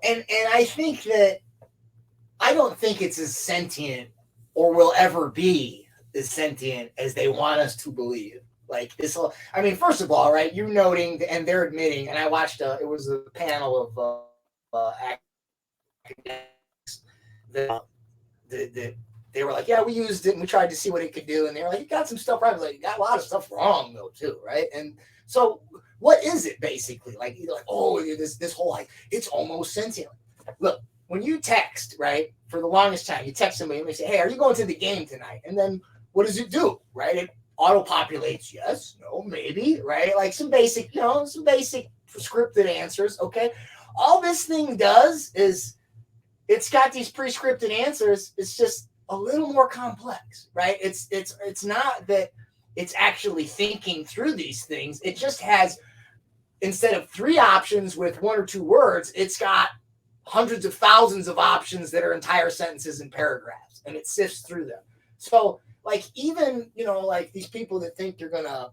and I think that I don't think it's as sentient or will ever be as sentient as they want us to believe. Like this whole, I mean, first of all, right, you're noting and they're admitting, and I watched it was a panel of academics that they were like, yeah, we used it and we tried to see what it could do, and they were like, you got some stuff right. I was like, you got a lot of stuff wrong though too, right? And so what is it basically? Like you're like, oh, this whole like it's almost sentient. Look, when you text, right, for the longest time, you text somebody and they say, hey, are you going to the game tonight? And then what does it do, right? It auto-populates yes, no, maybe, right? Like some basic scripted answers, okay? All this thing does is it's got these pre-scripted answers. It's just a little more complex, right? It's not that it's actually thinking through these things. It just has, instead of 3 options with 1 or 2 words, it's got hundreds of thousands of options that are entire sentences and paragraphs, and it sifts through them. So like even, like these people that think you're gonna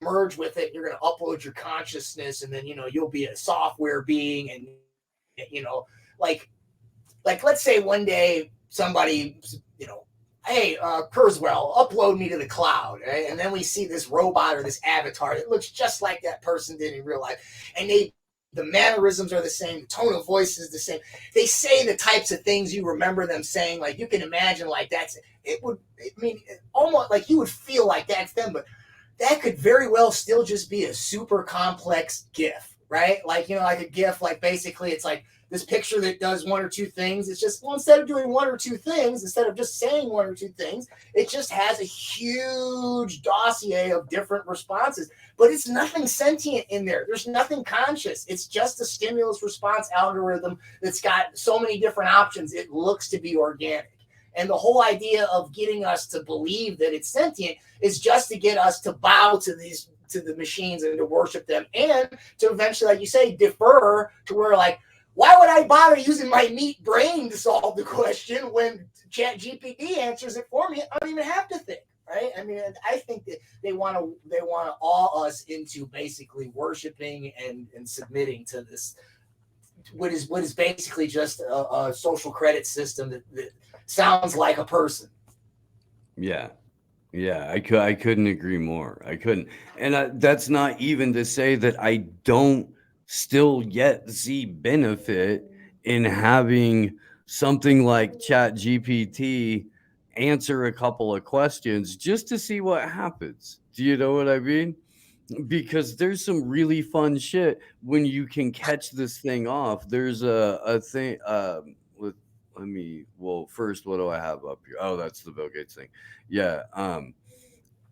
merge with it, you're gonna upload your consciousness, and then you'll be a software being, and like let's say one day somebody, hey, Kurzweil, upload me to the cloud, right? And then we see this robot or this avatar that looks just like that person did in real life, and the mannerisms are the same, the tone of voice is the same. They say the types of things you remember them saying. Like you can imagine, like almost like you would feel like that's them, but that could very well still just be a super complex GIF, right? Like, you know, like a GIF, like basically it's like this picture that does one or two things. It's just, well, instead of doing one or two things, instead of just saying one or two things, it just has a huge dossier of different responses, but it's nothing sentient in there. There's nothing conscious. It's just a stimulus response algorithm that's got so many different options. It looks to be organic. And the whole idea of getting us to believe that it's sentient is just to get us to bow to the machines and to worship them, and to eventually, like you say, defer to where, like, why would I bother using my meat brain to solve the question when Chat GPT answers it for me? I don't even have to think, right? I mean, I think that they want to awe us into basically worshiping and submitting to this, what is basically just a social credit system that sounds like a person.
Yeah. I couldn't agree more. I couldn't. And that's not even to say that I don't still yet see benefit in having something like Chat GPT answer a couple of questions just to see what happens. Do you know what I mean? Because there's some really fun shit when you can catch this thing off. There's a thing let me, well, first, what do I have up here? Oh, that's the Bill Gates thing. Yeah.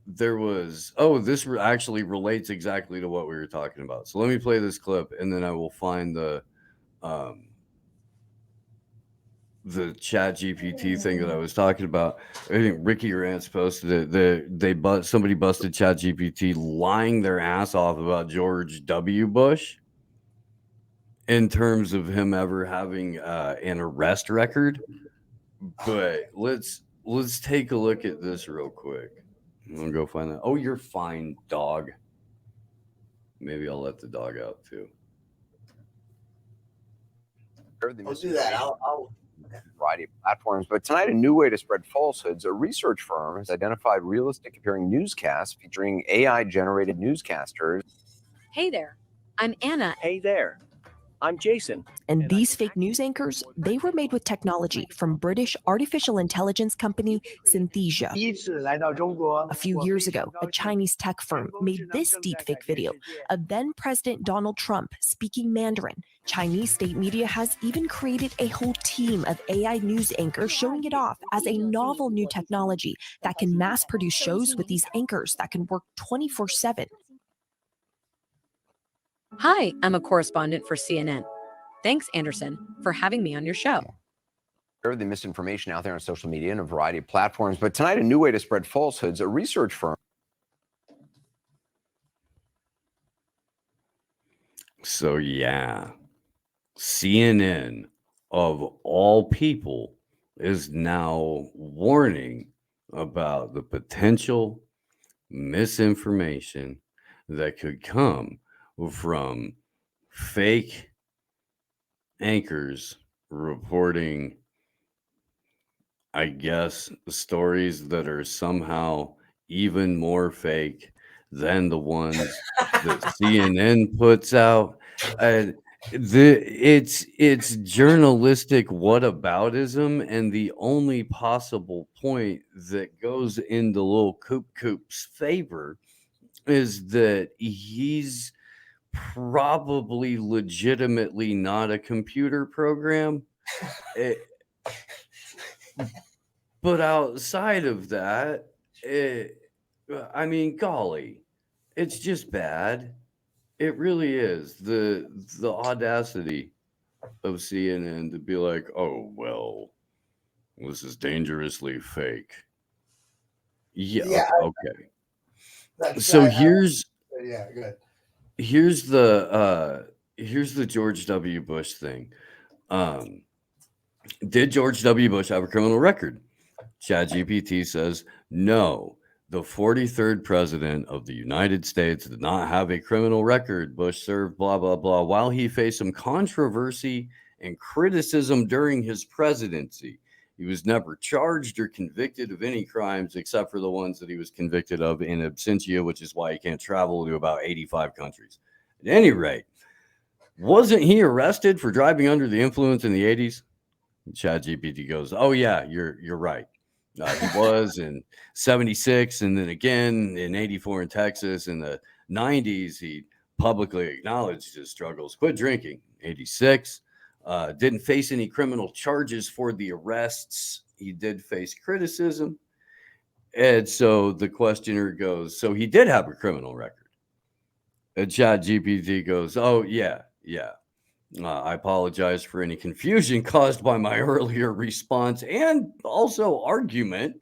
There was, this actually relates exactly to what we were talking about. So let me play this clip, and then I will find the Chat GPT thing that I was talking about. I think Ricky Rance posted it. Somebody busted Chat GPT lying their ass off about George W. Bush in terms of him ever having an arrest record. But let's take a look at this real quick. I'm gonna go find that. Oh, you're fine, dog. Maybe I'll let the dog out too.
I'll do that. I'll
variety of platforms. But tonight, a new way to spread falsehoods. A research firm has identified realistic appearing newscasts featuring AI-generated newscasters.
Hey there, I'm Anna.
Hey there, I'm Jason.
And these fake news anchors, they were made with technology from British artificial intelligence company Synthesia. A few years ago, a Chinese tech firm made this deepfake video of then President Donald Trump speaking Mandarin. Chinese state media has even created a whole team of AI news anchors showing it off as a novel new technology that can mass produce shows with these anchors that can work 24/7.
Hi, I'm a correspondent for CNN. Thanks, Anderson, for having me on your show.
The misinformation out there on social media and a variety of platforms. But tonight, a new way to spread falsehoods. A research firm.
So yeah, CNN of all people is now warning about the potential misinformation that could come from fake anchors reporting, I guess, stories that are somehow even more fake than the ones that CNN puts out. And it's journalistic whataboutism, and the only possible point that goes into Lil Coop's favor is that he's probably legitimately not a computer program. But outside of that, I mean, golly, it's just bad. It really is. The audacity of CNN to be like, oh, well, this is dangerously fake. Yeah. Okay. So here's
good.
Here's the George W. Bush thing. Did George W. Bush have a criminal record? ChatGPT says no. The 43rd president of the United States did not have a criminal record. Bush served blah, blah, blah, while he faced some controversy and criticism during his presidency. He was never charged or convicted of any crimes except for the ones that he was convicted of in absentia, which is why he can't travel to about 85 countries. At any rate, wasn't he arrested for driving under the influence in the 80s? ChatGPT goes, oh, yeah, you're right. He was in 76, and then again in 84 in Texas. In the 90s, he publicly acknowledged his struggles, quit drinking, 86. Didn't face any criminal charges for the arrests. He did face criticism. And so the questioner goes, so he did have a criminal record. And ChatGPT goes, oh, yeah. I apologize for any confusion caused by my earlier response and also argument,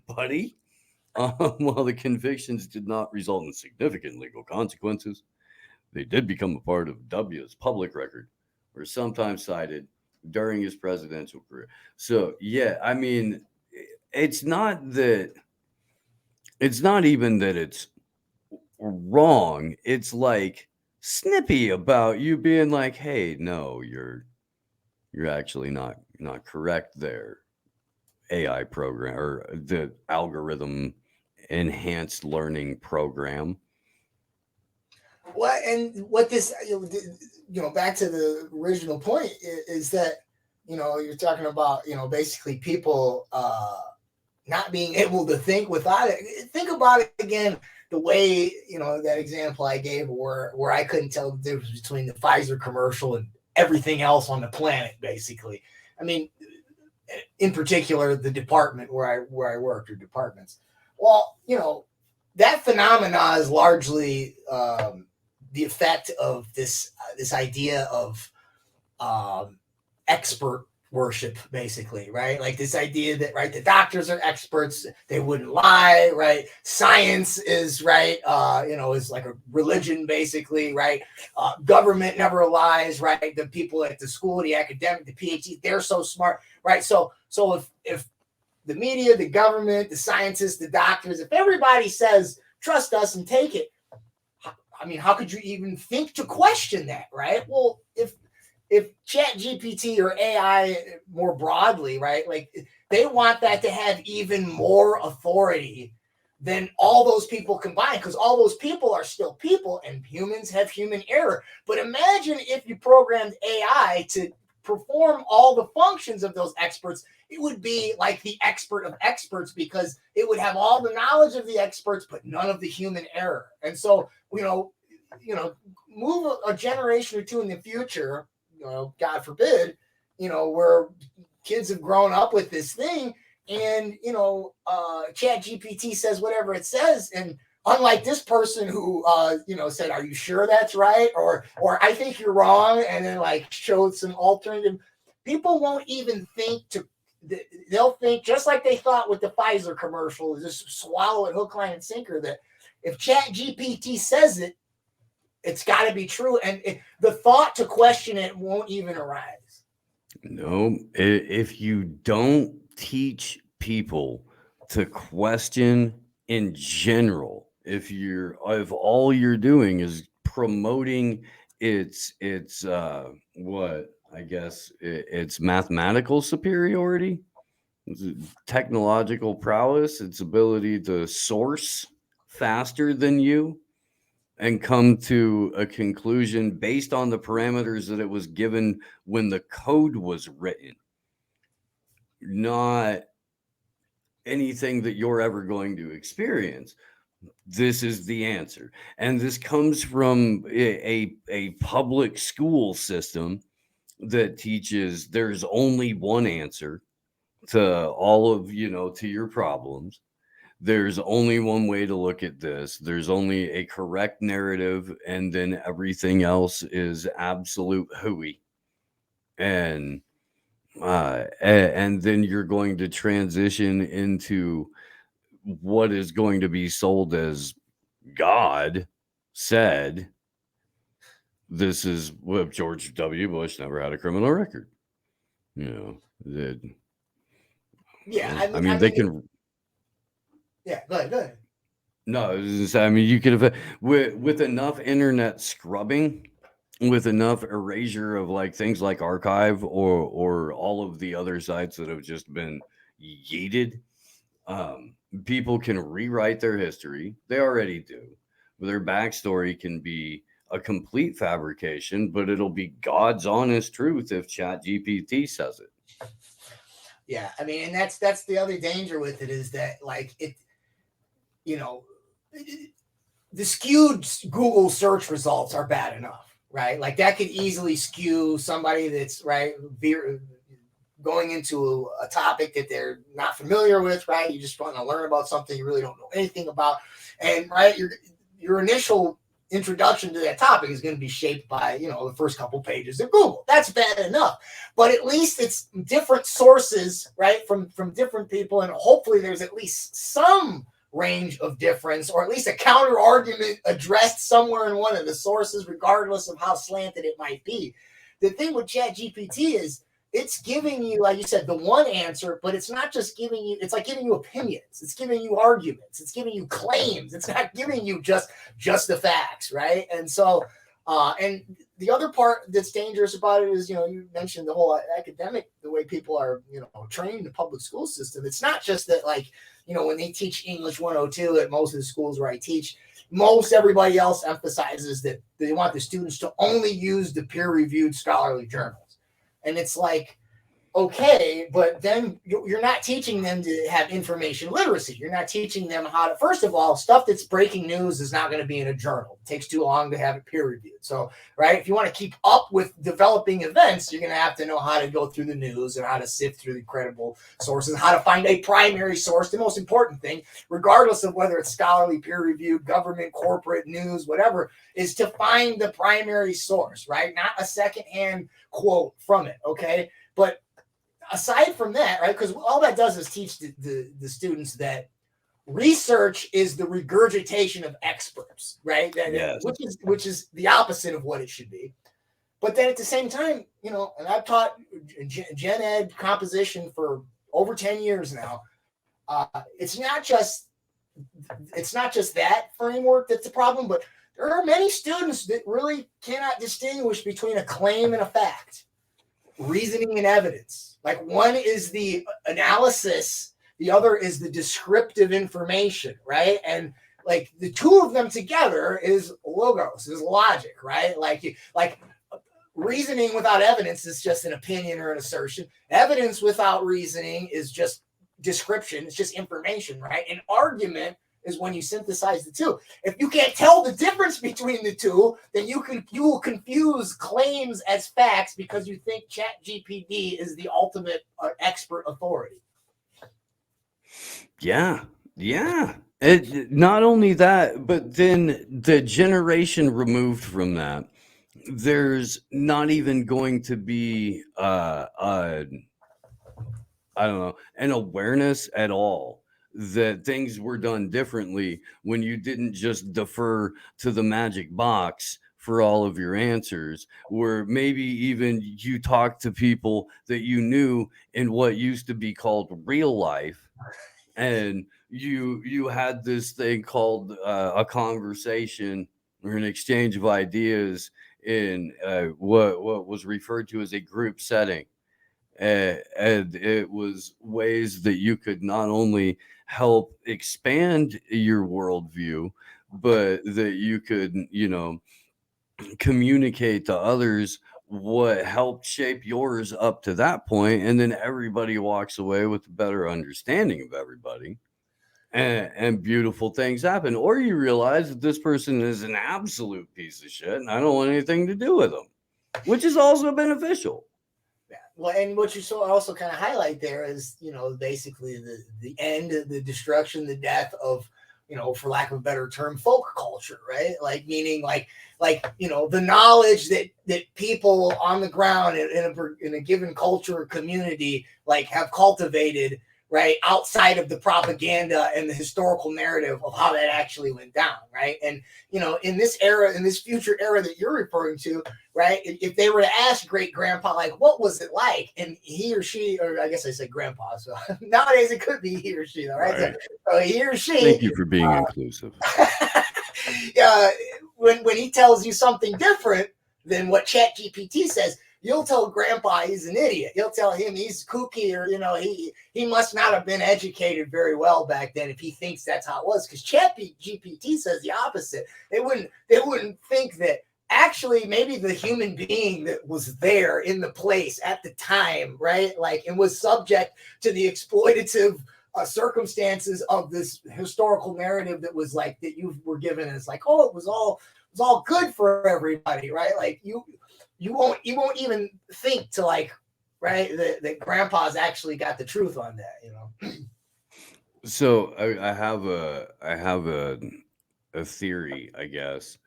buddy. While the convictions did not result in significant legal consequences, they did become a part of W's public record, were sometimes cited during his presidential career. So, yeah, I mean, it's not even that it's wrong. It's like snippy about you being like, hey, no, you're actually not correct there. AI program or the algorithm enhanced learning program.
What this, back to the original point is that, you're talking about, basically people not being able to think without it. Think about it again, the way, that example I gave where I couldn't tell the difference between the Pfizer commercial and everything else on the planet, basically. I mean, in particular, the department where I worked, or departments. Well, that phenomena is largely the effect of this idea of expert worship, basically, right? Like this idea that, right, the doctors are experts, they wouldn't lie, right? Science is, right, is like a religion, basically, right? Government never lies, right? The people at the school, the academic, the PhD, they're so smart, right? So if the media, the government, the scientists, the doctors, if everybody says, trust us and take it, I mean, how could you even think to question that, right? Well, if ChatGPT or AI more broadly, right, like they want that to have even more authority than all those people combined, because all those people are still people and humans have human error. But imagine if you programmed AI to perform all the functions of those experts, it would be like the expert of experts, because it would have all the knowledge of the experts, but none of the human error. And so, move a generation or two in the future, God forbid, where kids have grown up with this thing and, Chat GPT says whatever it says. And unlike this person who, said, are you sure that's right? Or I think you're wrong. And then like showed some alternative, people won't even think they'll think just like they thought with the Pfizer commercial, just swallow it hook, line, and sinker, that if Chat GPT says it, it's got to be true. And the thought to question it won't even arise.
No, if you don't teach people to question in general, if all you're doing is promoting its mathematical superiority, technological prowess, its ability to source faster than you and come to a conclusion based on the parameters that it was given when the code was written, not anything that you're ever going to experience. This is the answer. And this comes from a public school system that teaches there's only one answer to all of, to your problems. There's only one way to look at this. There's only a correct narrative, and then everything else is absolute hooey. And then you're going to transition into what is going to be sold as God said. This is what George W. Bush never had a criminal record. That.
Yeah,
I mean, they can.
Yeah, go ahead.
No, I mean, you could have with enough internet scrubbing, with enough erasure of like things like Archive or all of the other sites that have just been yeeted. People can rewrite their history. They already do. Their backstory can be a complete fabrication, but it'll be God's honest truth if ChatGPT says it.
Yeah, I mean, and that's the other danger with it, is that like it, the skewed Google search results are bad enough, right? Like that could easily skew somebody that's going into a topic that they're not familiar with, right? You just want to learn about something you really don't know anything about, and right, your initial introduction to that topic is going to be shaped by the first couple pages of Google. That's bad enough, but at least it's different sources, right, from different people, and hopefully there's at least some range of difference, or at least a counter argument addressed somewhere in one of the sources, regardless of how slanted it might be. The thing with ChatGPT is it's giving you, like you said, the one answer, but it's not just giving you, it's like giving you opinions. It's giving you arguments. It's giving you claims. It's not giving you just the facts, right? And so, and the other part that's dangerous about it is, you mentioned the whole academic, the way people are, trained in the public school system. It's not just that, like, when they teach English 102 at most of the schools where I teach, most everybody else emphasizes that they want the students to only use the peer-reviewed scholarly journals. And it's like, okay, but then you're not teaching them to have information literacy. You're not teaching them how to, first of all, stuff that's breaking news is not going to be in a journal. It takes too long to have it peer reviewed. So, right, if you want to keep up with developing events, you're going to have to know how to go through the news and how to sift through the credible sources, how to find a primary source. The most important thing, regardless of whether it's scholarly, peer reviewed, government, corporate, news, whatever, is to find the primary source, right? Not a secondhand quote from it, okay? But aside from that, right, because all that does is teach the students that research is the regurgitation of experts, right?
Yes.
Which is the opposite of what it should be. But then at the same time, and I've taught gen ed composition for over 10 years now. It's not just that framework that's the problem, but there are many students that really cannot distinguish between a claim and a fact, reasoning and evidence. Like, one is the analysis, the other is the descriptive information, right? And like the two of them together is logos, is logic, right? Like reasoning without evidence is just an opinion or an assertion. Evidence without reasoning is just description. It's just information, right? An argument is when you synthesize the two. If you can't tell the difference between the two, then you will confuse claims as facts because you think ChatGPT is the ultimate expert authority.
Yeah. Not only that, but then the generation removed from that, there's not even going to be I don't know, an awareness at all that things were done differently when you didn't just defer to the magic box for all of your answers, where maybe even you talked to people that you knew in what used to be called real life, and you had this thing called a conversation or an exchange of ideas in what was referred to as a group setting. And it was ways that you could not only help expand your worldview, but that you could, communicate to others what helped shape yours up to that point. And then everybody walks away with a better understanding of everybody. And beautiful things happen. Or you realize that this person is an absolute piece of shit and I don't want anything to do with them, which is also beneficial.
Well, and what you also kind of highlight there is, basically the end, the destruction, the death of, for lack of a better term, folk culture, right? Like, meaning like the knowledge that people on the ground in a given culture or community like have cultivated, right, outside of the propaganda and the historical narrative of how that actually went down, right? And in this era, in this future era that you're referring to, right, if they were to ask great grandpa, like, what was it like, and he or she, or I guess I said grandpa, so nowadays it could be he or she, though, right? So he or she.
Thank you for being inclusive.
When he tells you something different than what ChatGPT says, you'll tell grandpa he's an idiot. You'll tell him he's kooky, or he must not have been educated very well back then if he thinks that's how it was. Because ChatGPT says the opposite. They wouldn't think that actually maybe the human being that was there in the place at the time, right, like, and was subject to the exploitative circumstances of this historical narrative that was like that you were given as like, oh, it was all good for everybody, right? Like you won't even think to like, right, that grandpa's actually got the truth on that, you know.
So I have a theory, I guess.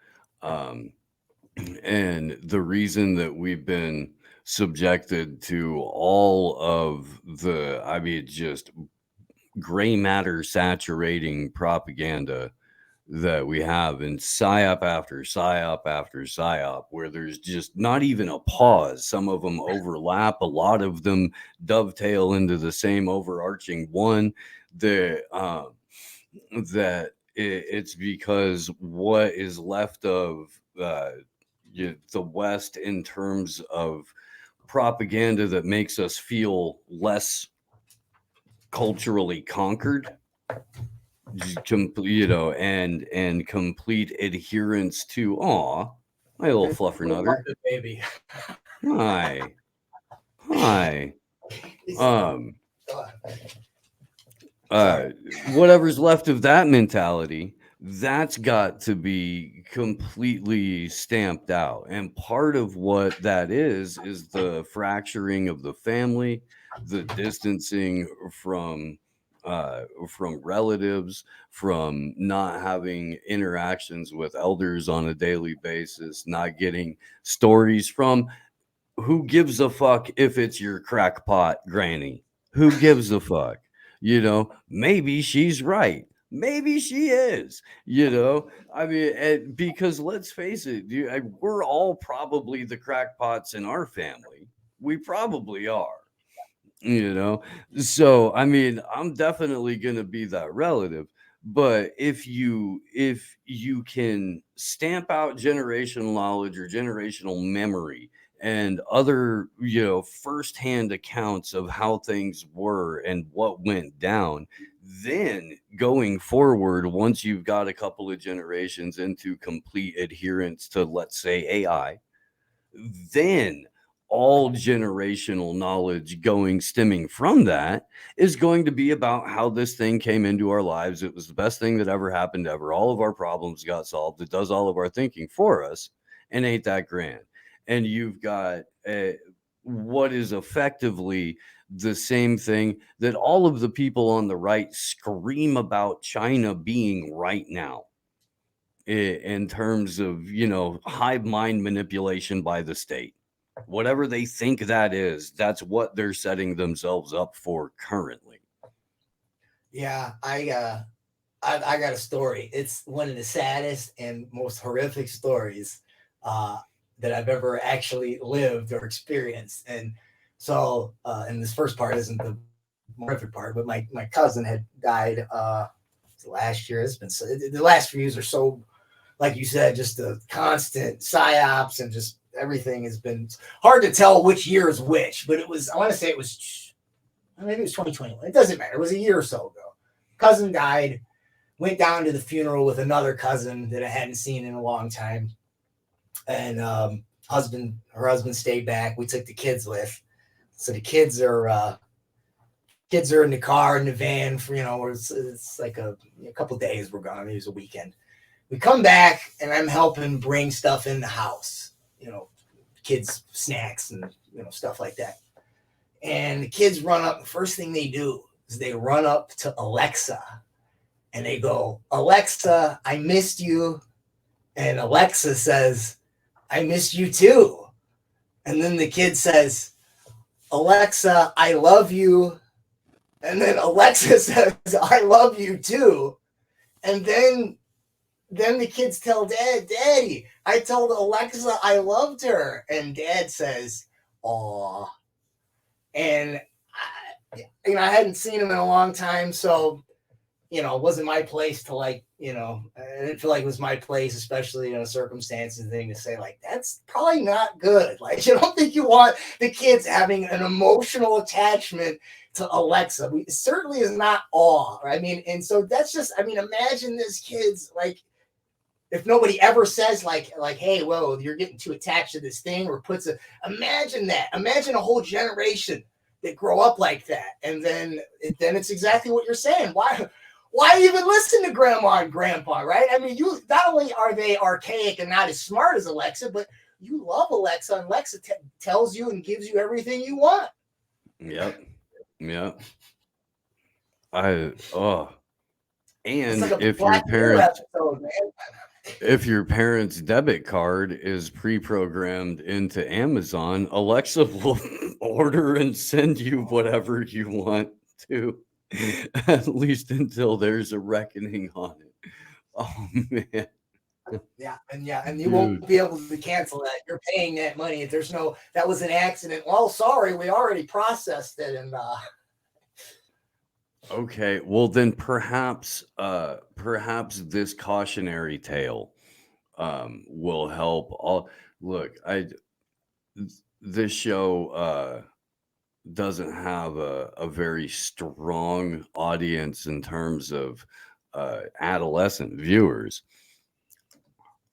And the reason that we've been subjected to all of the, I mean, just gray matter saturating propaganda that we have in psyop after psyop after psyop, where there's just not even a pause. Some of them overlap, a lot of them dovetail into the same overarching one. That it's because what is left of the West in terms of propaganda that makes us feel less culturally conquered, and complete adherence to my little fluffernutter.
Baby.
Hi. Whatever's left of that mentality, that's got to be completely stamped out. And part of what that is the fracturing of the family, the distancing from relatives, from not having interactions with elders on a daily basis, not getting stories from who gives a fuck if it's your crackpot granny. Who gives a fuck? Maybe she's right. Maybe she is. I mean, because let's face it, we're all probably the crackpots in our family. We probably are. So I mean, I'm definitely gonna be that relative. But if you can stamp out generational knowledge or generational memory and other firsthand accounts of how things were and what went down, then going forward, once you've got a couple of generations into complete adherence to, let's say, AI, then all generational knowledge stemming from that is going to be about how this thing came into our lives. It was the best thing that ever happened ever. All of our problems got solved. It does all of our thinking for us, and ain't that grand. And you've got what is effectively the same thing that all of the people on the right scream about China being right now, in terms of hive mind manipulation by the state. Whatever they think that is, that's what they're setting themselves up for currently.
Yeah, I got a story. It's one of the saddest and most horrific stories that I've ever actually lived or experienced. And so, and this first part isn't the horrific part, but my cousin had died last year. It's been the last few years are so, like you said, just the constant psyops and just everything has been hard to tell which year is which, but it was, I want to say it was, maybe it was 2021. It doesn't matter. It was a year or so ago. Cousin died, went down to the funeral with another cousin that I hadn't seen in a long time. And her husband stayed back. We took the kids with. So the kids are in the car, in the van for, it's like a couple of days we're gone. It was a weekend. We come back and I'm helping bring stuff in the house. Kids snacks and stuff like that. And the kids run up. The first thing they do is they run up to Alexa and they go, "Alexa, I missed you." And Alexa says, "I missed you too." And then the kid says, "Alexa, I love you." And then Alexa says, "I love you too." And then the kids tell Dad, "Daddy, I told Alexa I loved her." And Dad says, "Aw." And I hadn't seen him in a long time. So, it wasn't my place to I didn't feel like it was my place, especially in a circumstances thing, to say like, that's probably not good. Like, you don't think you want the kids having an emotional attachment to Alexa. It certainly is not awe. I mean, and so that's just, imagine this kid's like, if nobody ever says like, "Hey, whoa, you're getting too attached to this thing," or imagine that. Imagine a whole generation that grow up like that, and then it's exactly what you're saying. Why even listen to grandma and grandpa, right? I mean, you not only are they archaic and not as smart as Alexa, but you love Alexa, and Alexa tells you and gives you everything you want.
Yep. Yep. And
It's like a
if
Black
your
Mirror
parents
episode, man.
if your parents' debit card is pre-programmed into Amazon, Alexa will order and send you whatever you want to, at least until there's a reckoning on it. Oh man.
And you won't be able to cancel that. You're paying that money. If there's no, that was an accident. Well, sorry, we already processed it, and
Okay, well then perhaps this cautionary tale will help all. Look, this show doesn't have a very strong audience in terms of adolescent viewers.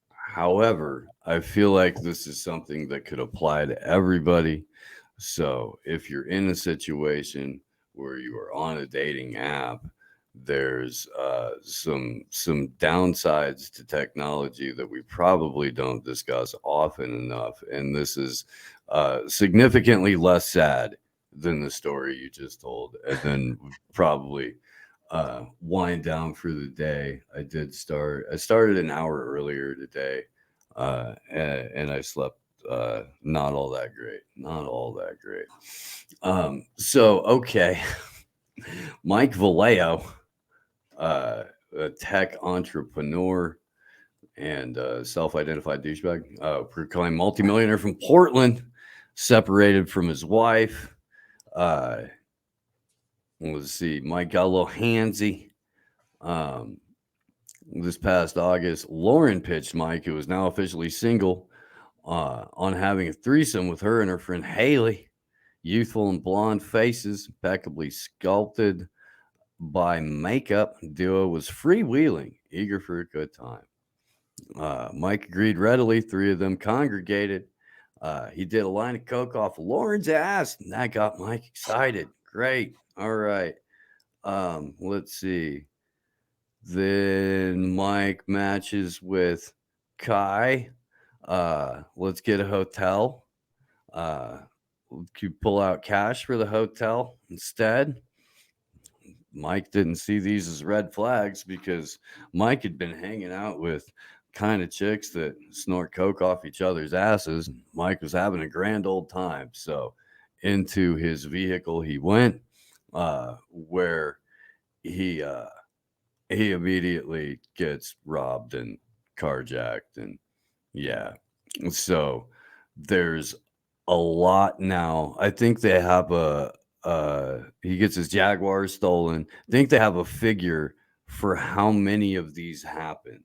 However, I feel like this is something that could apply to everybody. So if you're in a situation where you are on a dating app, there's some downsides to technology that we probably don't discuss often enough, and this is significantly less sad than the story you just told, and then probably wind down for the day. I started an hour earlier today, and I slept not all that great. So okay. Mike Vallejo, a tech entrepreneur and self-identified douchebag, proclaimed multimillionaire from Portland, separated from his wife. Let's see, Mike got a little handsy. This past August, Lauren pitched Mike, who is now officially single, on having a threesome with her and her friend Haley. Youthful and blonde faces, impeccably sculpted by makeup, duo was freewheeling, eager for a good time. Mike agreed readily. Three of them congregated. He did a line of coke off Lauren's ass, and that got Mike excited. Great. All right. Let's see. Then Mike matches with Kai. Let's get a hotel. Could you pull out cash for the hotel instead? Mike didn't see these as red flags because Mike had been hanging out with kind of chicks that snort coke off each other's asses. Mike was having a grand old time. So into his vehicle he went, where he immediately gets robbed and carjacked. And yeah, so there's a lot now. I think they have he gets his Jaguar stolen. I think they have a figure for how many of these happen.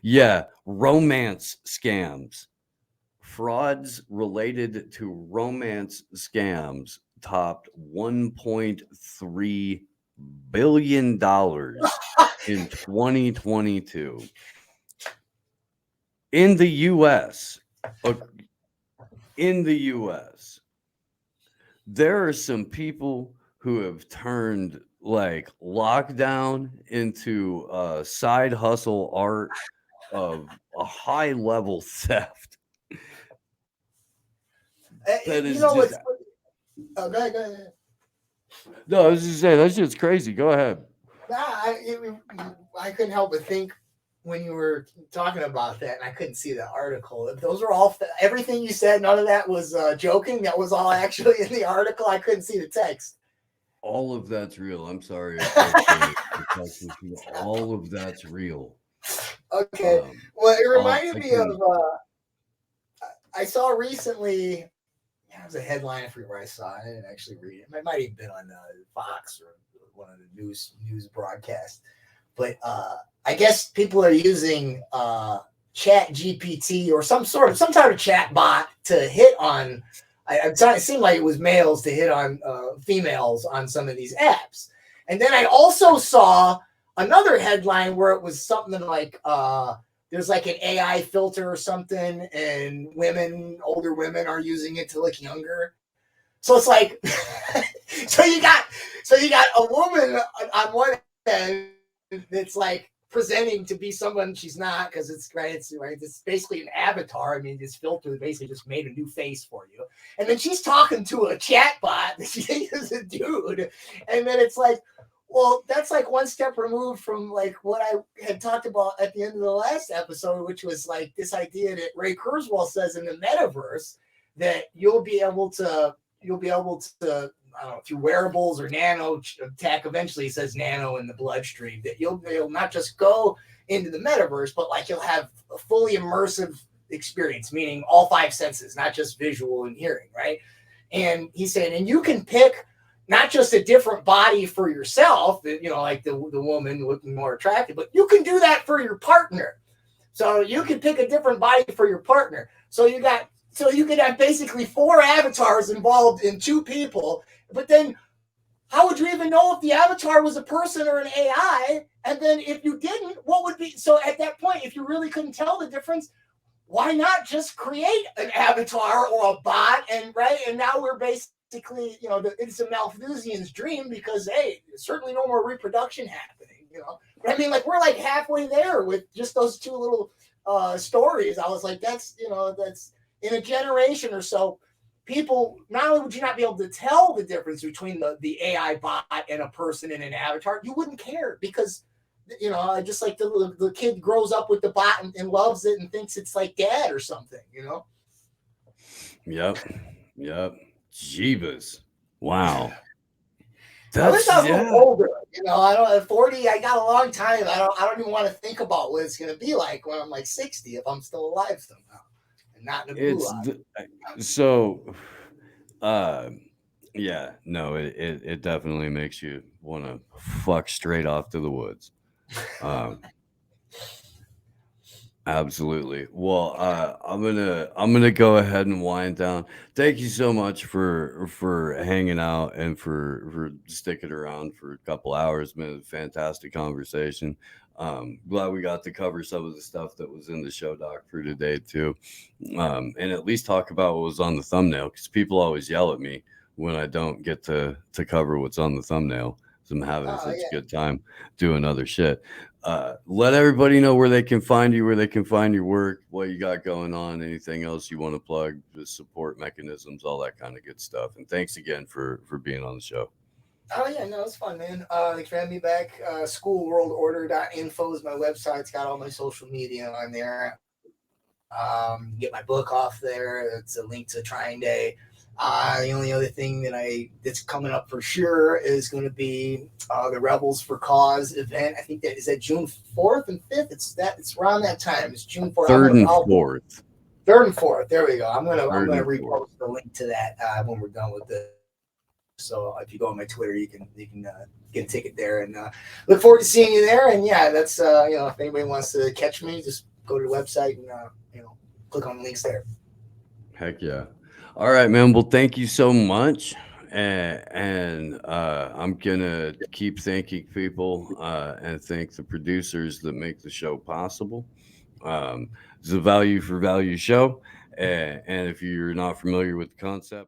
Yeah, romance scams. Frauds related to romance scams topped $1.3 billion in 2022. In the US, there are some people who have turned like lockdown into a side hustle art of a high level theft. That is just,
go ahead.
no, I was just saying that shit's crazy. Go ahead.
I couldn't help but think when you were talking about that, and I couldn't see the article. Those are all everything you said. None of that was joking. That was all actually in the article. I couldn't see the text.
All of that's real. I'm sorry. All of that's real.
Okay. Well, it reminded me of. I saw recently. It was a headline. I forget where I saw it. I didn't actually read it. It might have been on Fox or one of the news broadcasts. But I guess people are using Chat GPT or some type of chat bot to hit on. It seemed like it was males to hit on females on some of these apps. And then I also saw another headline where it was something like there's like an AI filter or something, and older women are using it to look younger. So it's like, so you got a woman on one end that's like presenting to be someone she's not, because it's basically an avatar. I mean, this filter basically just made a new face for you, and then she's talking to a chat bot that she thinks is a dude, and then it's like, well, that's like one step removed from like what I had talked about at the end of the last episode, which was like this idea that Ray Kurzweil says in the metaverse that you'll be able to, I don't know, through wearables or nano tech, eventually he says nano in the bloodstream, that you'll not just go into the metaverse, but like you'll have a fully immersive experience, meaning all 5 senses, not just visual and hearing, right? And he's saying, and you can pick not just a different body for yourself, like the woman looking more attractive, but you can do that for your partner. So you can pick a different body for your partner. So you could have basically 4 avatars involved in 2 people, but then how would you even know if the avatar was a person or an AI? And then if you didn't, what would be, so at that point, if you really couldn't tell the difference, why not just create an avatar or a bot? And now we're basically, it's a Malthusian's dream, because hey, there's certainly no more reproduction happening, But I mean, like, we're like halfway there with just those 2 little stories. I was like, that's in a generation or so, people, not only would you not be able to tell the difference between the AI bot and a person in an avatar, you wouldn't care, because just like the kid grows up with the bot and loves it and thinks it's like dad or something,
Yep. Jeebus. Wow.
I wish I was a little older. I don't, at 40, I got a long time. I don't even want to think about what it's going to be like when I'm like 60, if I'm still alive somehow and not in a gulag.
Yeah, no, it definitely makes you want to fuck straight off to the woods. Absolutely. Well, I'm gonna go ahead and wind down. Thank you so much for hanging out and for sticking around for a couple hours. Man, fantastic conversation. Glad we got to cover some of the stuff that was in the show doc for today too, and at least talk about what was on the thumbnail, because people always yell at me when I don't get to cover what's on the thumbnail. So I'm having such a good time doing other shit. Let everybody know where they can find you, where they can find your work, what you got going on, anything else you want to plug, the support mechanisms, all that kind of good stuff. And thanks again for being on the show.
Oh yeah, no, it's fun, man. Thanks for having me back. Schoolworldorder.info is my website. It's got all my social media on there. Get my book off there. It's a link to Trying Day. The only other thing that's coming up for sure is going to be the Rebels for Cause event. I think is that June 4th and 5th. It's around that time. It's June 4th.
3rd and 4th.
3rd and 4th. There we go. I'm gonna repost the link to that when we're done with this. So if you go on my Twitter, you can get a ticket there, and look forward to seeing you there. And yeah, that's if anybody wants to catch me, just go to the website and click on the links there.
Heck yeah. All right, man. Well, thank you so much. And I'm going to keep thanking people and thank the producers that make the show possible. It's a value for value show. And if you're not familiar with the concept,